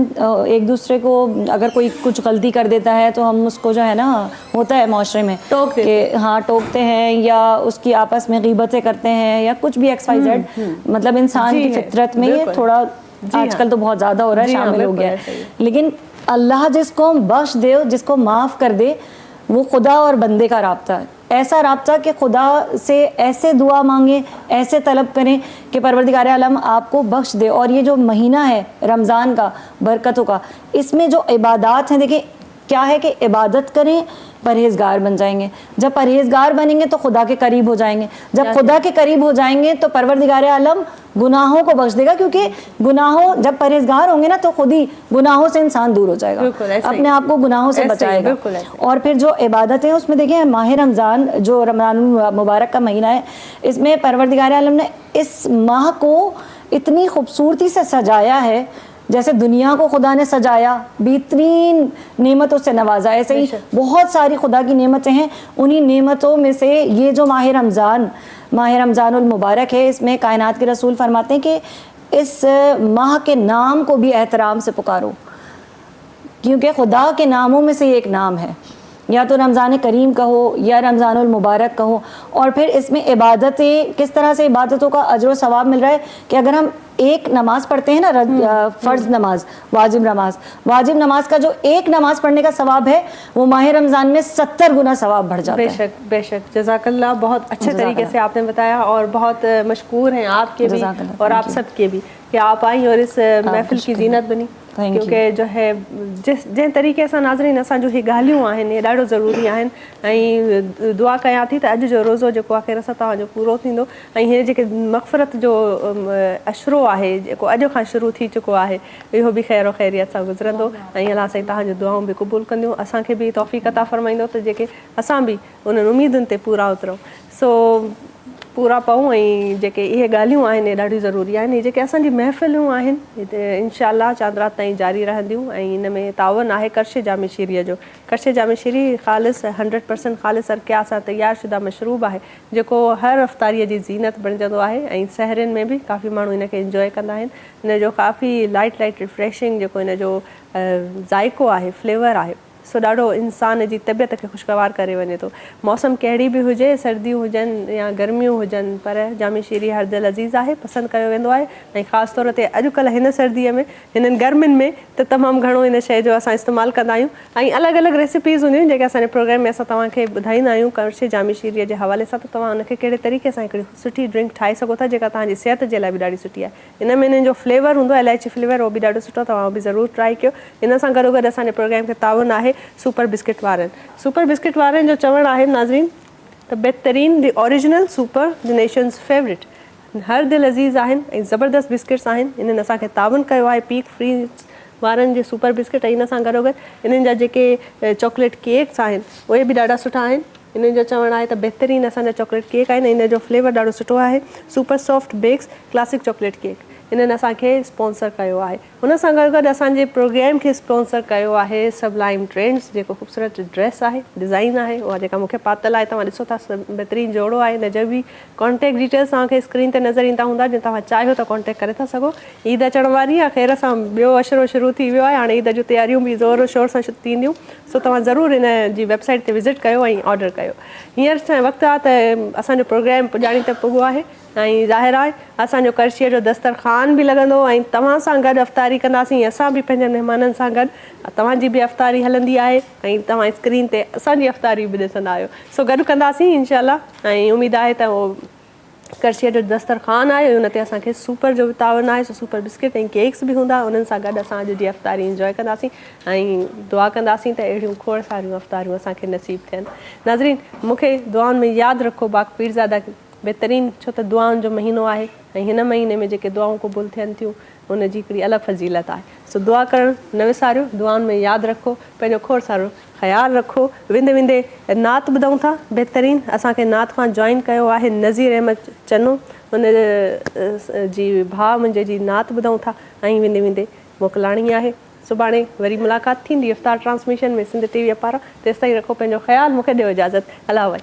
Speaker 5: ایک دوسرے کو اگر کوئی کچھ غلطی کر دیتا ہے تو ہم اس کو جو ہے نا، ہوتا ہے معاشرے میں کہ ہاں ٹوکتے ہیں یا اس کی آپس میں غیبتیں کرتے ہیں یا کچھ بھی ایکس وائی زیڈ. مطلب انسان کی فطرت میں یہ تھوڑا آج کل تو بہت زیادہ ہو رہا ہے، شامل ہو گیا ہے. لیکن اللہ جس کو بخش دے، جس کو معاف کر دے، وہ خدا اور بندے کا رابطہ ہے. ایسا رابطہ کہ خدا سے ایسے دعا مانگیں، ایسے طلب کریں کہ پروردگار عالم آپ کو بخش دے. اور یہ جو مہینہ ہے رمضان کا، برکتوں کا، اس میں جو عبادات ہیں، دیکھیں کیا ہے کہ عبادت کریں پرہیزگار بن جائیں گے. جب پرہیزگار بنیں گے تو خدا کے قریب ہو جائیں گے. جب خدا کے قریب ہو جائیں گے تو پروردگار عالم گناہوں کو بخش دے گا، کیونکہ گناہوں جب پرہیزگار ہوں گے نا تو خود ہی گناہوں سے انسان دور ہو جائے گا، اپنے آپ کو گناہوں سے بچائے گا. اور پھر جو عبادتیں اس میں دیکھیں ماہ رمضان جو رمضان مبارک کا مہینہ ہے، اس میں پروردگار عالم نے اس ماہ کو اتنی خوبصورتی سے سجایا ہے، جیسے دنیا کو خدا نے سجایا، بہترین نعمتوں سے نوازا. ایسے ہی بہت ساری خدا کی نعمتیں ہیں. انہی نعمتوں میں سے یہ جو ماہ رمضان المبارک ہے، اس میں کائنات کے رسول فرماتے ہیں کہ اس ماہ کے نام کو بھی احترام سے پکارو، کیونکہ خدا کے ناموں میں سے یہ ایک نام ہے. یا تو رمضان کریم کہو یا رمضان المبارک کہو. اور پھر اس میں عبادتیں، کس طرح سے عبادتوں کا اجر و ثواب مل رہا ہے کہ اگر ہم ایک نماز پڑھتے ہیں نا، فرض نماز، واجب نماز کا جو ایک نماز پڑھنے کا ثواب ہے، وہ ماہ رمضان میں 70 گنا ثواب بڑھ جاتا ہے.
Speaker 2: بے شک جزاک اللہ. بہت اچھے طریقے سے آپ نے بتایا اور بہت مشکور ہیں آپ کے بھی اور آپ سب کے بھی. کہ آپ آئیں اور اس محفل کی زینت بنی. کیونکہ جو ہے جن طریقے سے ناظرین اساں جو ہی گالیوں آہن یہ ڈاڑو ضروری آہن ऐं दुआ कयां थी त अॼु जो रोज़ो जेको आहे ख़ैर सां तव्हांजो पूरो थींदो ऐं हीअ जेके मग़फ़रत जो अशरो आहे जेको अॼु खां शुरू थी चुको आहे इहो बि ख़ैर ख़ैरियत सां गुज़रंदो ऐं अलाह साईं तव्हांजो दुआऊं बि क़बूल कंदियूं असांखे बि तौफ़ीक़ अता फ़रमाईंदो त जेके असां बि उन्हनि उमीदुनि ते पूरा उतरूं सो पूरा पऊं ऐं जेके इहे ॻाल्हियूं आहिनि ॾाढियूं ज़रूरी आहिनि इहे जेके असांजी महफ़िलूं आहिनि हिते इंशाअल्लाह चांद रात ताईं जारी रहंदियूं ऐं इन में तावन आहे करशे जामे शीरीअ जो करशे जामे शीरी ख़ालिस 100% ख़ालिस अरकिया सां तयारु शुदा मशरूब आहे जेको हर अफ़्तारीअ जी ज़ीनत बणिजंदो आहे ऐं सहरियुनि में बि काफ़ी माण्हू इन खे इंजॉय कंदा आहिनि इन जो काफ़ी लाइट रिफ्रेशिंग जेको इन जो ज़ाइक़ो आहे फ्लेवर आहे सो ॾाढो इंसान जी तबियत खे ख़ुशगवार करे वञे थो मौसम कहिड़ी बि हुजे सर्दियूं हुजनि या गर्मियूं हुजनि पर जामे शीरी हर दिलि अज़ीज़ आहे पसंदि कयो वेंदो आहे ऐं ख़ासि तौर ते अॼुकल्ह हिन सर्दीअ में हिननि गर्मियुनि में त तमामु घणो इन शइ जो असां इस्तेमालु कंदा आहियूं ऐं अलॻि अलॻि रेसिपीज़ हूंदियूं आहिनि जेके असांजे प्रोग्राम में असां तव्हांखे ॿुधाईंदा आहियूं करशे जामे शीरीअ जे हवाले सां त तव्हां उनखे कहिड़े तरीक़े सां हिकिड़ी सुठी ड्रिंक ठाहे सघो था जेका तव्हांजी सिहत जे लाइ बि ॾाढी सुठी आहे इन में इन्हनि जो फ्लेवर हूंदो आहे इलायची फ्लेवर उहो बि ॾाढो सुठो तव्हां बि ज़रूरु ट्राई कयो इन सां गॾोगॾु असांजे प्रोग्राम खे तावन आहे सुपर बिस्किट वारनि जो चवणु आहे नाज़रीन त बहितरीन the original super the nation's favourite हर दिलि अज़ीज़ आहिनि ऐं ज़बरदस्त बिस्किट्स आहिनि इन्हनि असांखे तावन कयो आहे पीक फ्री वारनि जे सुपर बिस्किट ऐं इन सां गॾोगॾु इन्हनि जा जेके चॉकलेट केक्स आहिनि उहे बि ॾाढा सुठा आहिनि इन्हनि जो चवणु आहे त बहितरीनु असांजा चॉकलेट केक आहिनि इन जो फ्लेवर ॾाढो सुठो आहे super soft bakes classic chocolate cake इन्हनि असांखे स्पॉन्सर कयो आहे हुन सां गॾु गॾु असांजे प्रोग्राम खे स्पॉन्सर कयो आहे सबलाइम ट्रेंड्स जेको ख़ूबसूरत ड्रेस आहे डिज़ाइन आहे उहा जेका मूंखे पातल आहे तव्हां ॾिसो था बहितरीनु जोड़ो आहे हिन जो बि कॉन्टेक्ट डिटेल्स तव्हांखे स्क्रीन ते नज़र ईंदा हूंदा जीअं तव्हां चाहियो त कॉन्टेक्ट करे था सघो ईद अचण वारी आहे ख़ैर सां ॿियो अशरो शुरू थी वियो आहे हाणे ईद जूं तयारियूं बि ज़ोर शोर सां थींदियूं सो तव्हां ज़रूरु इन जी वेबसाइट ते विज़िट कयो ऐं ऑडर कयो हींअर वक़्तु आहे त असांजो प्रोग्राम पुॼाणी त पुॻो आहे ऐं ज़ाहिर आहे असांजो करशीअ जो दस्तरख़ान बि लॻंदो ऐं तव्हां सां गॾु अफ़्तारी कंदासीं असां बि पंहिंजनि महिमाननि सां गॾु तव्हांजी बि अफ़्तारी हलंदी आहे ऐं तव्हां स्क्रीन ते असांजी अफ़्तारी बि ॾिसंदा आहियो सो गॾु कंदासीं इंशाअल्लाह ऐं उमेदु आहे त उहो करशीअ जो दस्तरख़ान आहे उन ते असांखे सुपर जो बि तावन आहे सो सुपर बिस्किट ऐं केक्स बि हूंदा उन्हनि सां गॾु असां अॼु जी अफ़्तारी इंजॉय कंदासीं ऐं दुआ कंदासीं त अहिड़ियूं खोड़ सारियूं अफ़्तारियूं असांखे नसीबु थियनि नाज़रीन मूंखे दुआउनि में यादि रखो बाक़ पीरज़ादा बहितरीनु छो त दुआउनि जो महीनो आहे ऐं हिन महीने में जेके दुआऊं क़बूल थियनि थियूं उनजी हिकिड़ी अलॻि फज़ीलत आहे सो दुआ करणु न विसारियो दुआउनि में यादि रखो पंहिंजो खोड़ सारो ख़्यालु रखो विंदे विंदे नात ॿुधूं था बहितरीनु असांखे नात खां जॉइन कयो आहे नज़ीर अहमद चनो उन जी भाउ मुंहिंजे जी नात ॿुधूं था ऐं विंदे विंदे मोकिलाणी आहे सुभाणे वरी मुलाक़ात थींदी इफ़्तार ट्रांसमिशन में सिंध टीवीअ पारां तेसि ताईं रखो पंहिंजो ख़्यालु मूंखे ॾियो इजाज़त अलाह भाई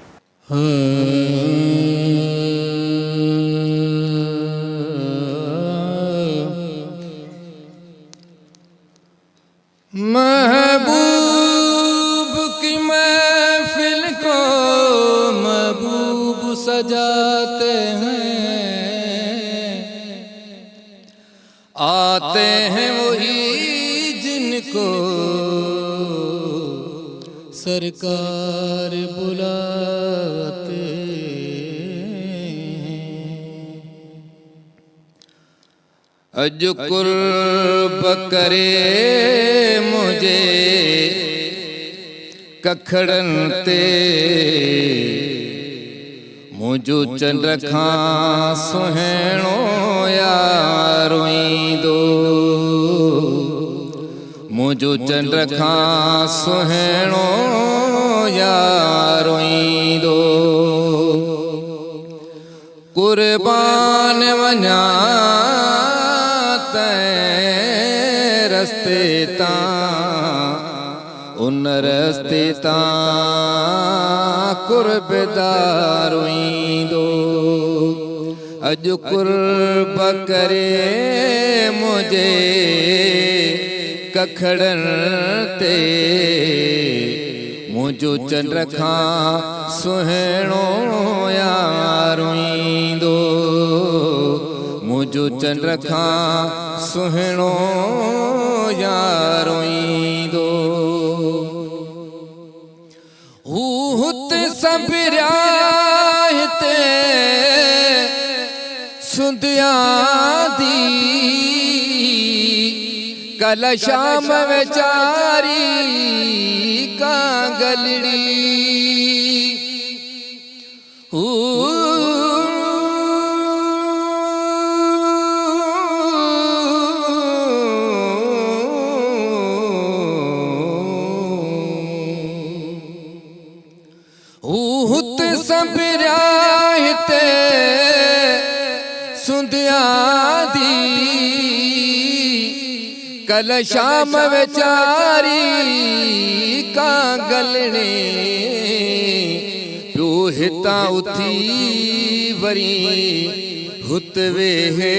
Speaker 6: महबूब की महफिल को महबूब सजाते हैं आते हैं वही जिनको सरकार बुलाते जो कुर्ब करे मुझे कखड़न ते मुझो चंड खां सुहिणो यारोईंदो मुझो चंड खां सुहिणो यारोईंदो कुर्बान वञा रस्ते तां उन रस्ते तां कुर्बदार ईंदो अॼु कुर्ब करे मुझे कखड़न ते मुझो चंड खां सुहिणो यारो ईंदो मुझो चंड खां सुहिणो यारो ईंदो हू हुते सबिरिया हिते सुंदिया दी कल शाम वेचारी कांगलड़ी हुत संभरिया हिते सुंधिया दी कल शाम वेचारी कांगलणे प्यो हिता उथी वरी हुत वेहे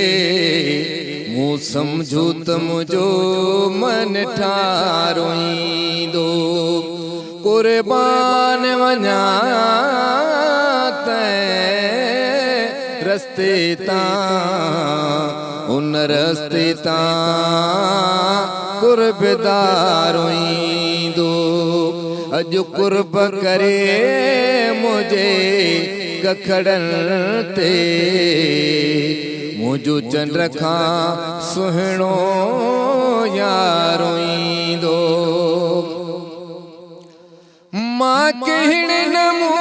Speaker 6: मूं समझो त मुझो मन ठारोईंदो कुर्बान वञा तैं रस्ते तां उन रस्ते तां कुर्बदार ईंदो अॼु कुर्ब करे मुझे कखड़नि ते मुंहिंजो चंड खां सुहिणो यारो ईंदो मां कहिड़े नमूने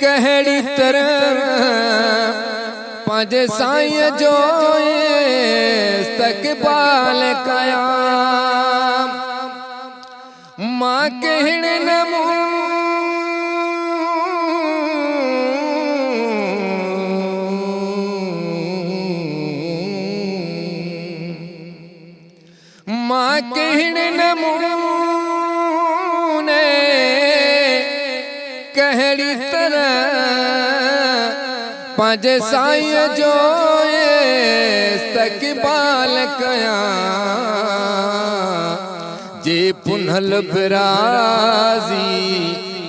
Speaker 6: कहिड़ी तरह पंहिंजे साईं जो इस्तक़बाल कयां मां कहिड़े नमूने मां कहिड़े नमूने कहिड़ी तरह पंहिंजे साईं जो इस्तक़बाल कयां जे पुनल बिराज़ी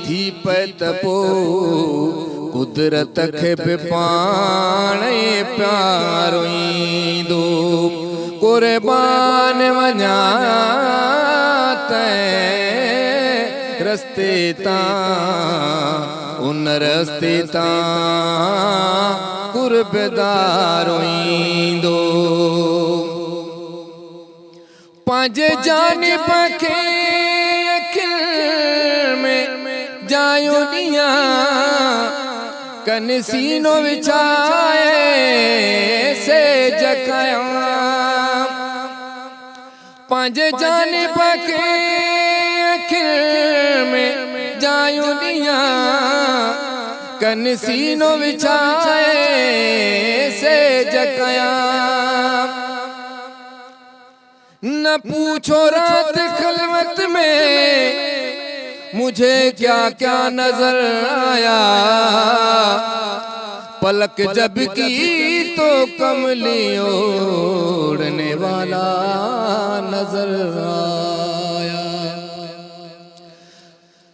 Speaker 6: थी पए त पोइ कुदरत खे बि पाण प्यारो ईंदो कुर्बान वञा तैं रस्ते तां उन रस्ते तां कुर्बदार ईंदो पंहिंजे जानिब खे अखियुनि में जायो ॾियां कनि सीनो विछाए सेज कयां पंहिंजे जानिब खे अखियुनि में जायो ॾियां कनि सीनो विछाए सेज कयां न पूछो रात खलवत में मुझे क्या क्या नजर आया पलक जब की तो कमली ओढ़ने वाला नजर आया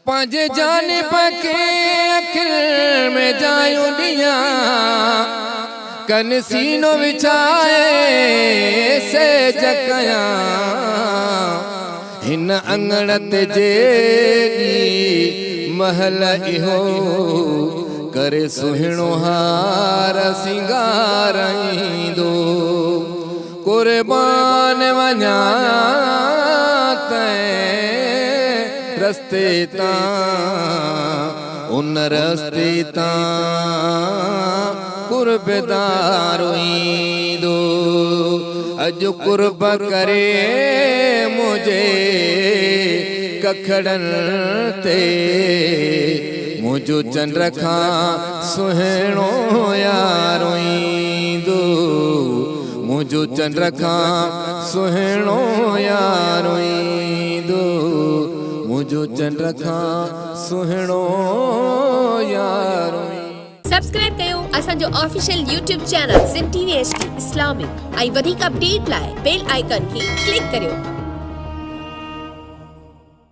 Speaker 6: पंहिंजे जानिब खे अखियुनि में जायो ॾियां कनि सीनो विछाए सेज कयां हिन अंगण ते जेॾी महल इहो करे सुहिणो हार सिंगारींदो कुर्बान वञा तैं रस्ते तां उन रस्ते तां कुर्बदार ईंदो अॼु कुर्ब करे मुझे कखड़नि ते मुझो चंड खां सुहिणो यारो ईंदो मुझो चंड खां सुहिणो यारो ईंदो मुझो चंड खां सुहिणो यारो
Speaker 9: सब्सक्राइब कयो असांजो official YouTube channel Sindh TV HD Islamic ऐं वधीक अपडेट लाइ बेल आइकन खे क्लिक करियो।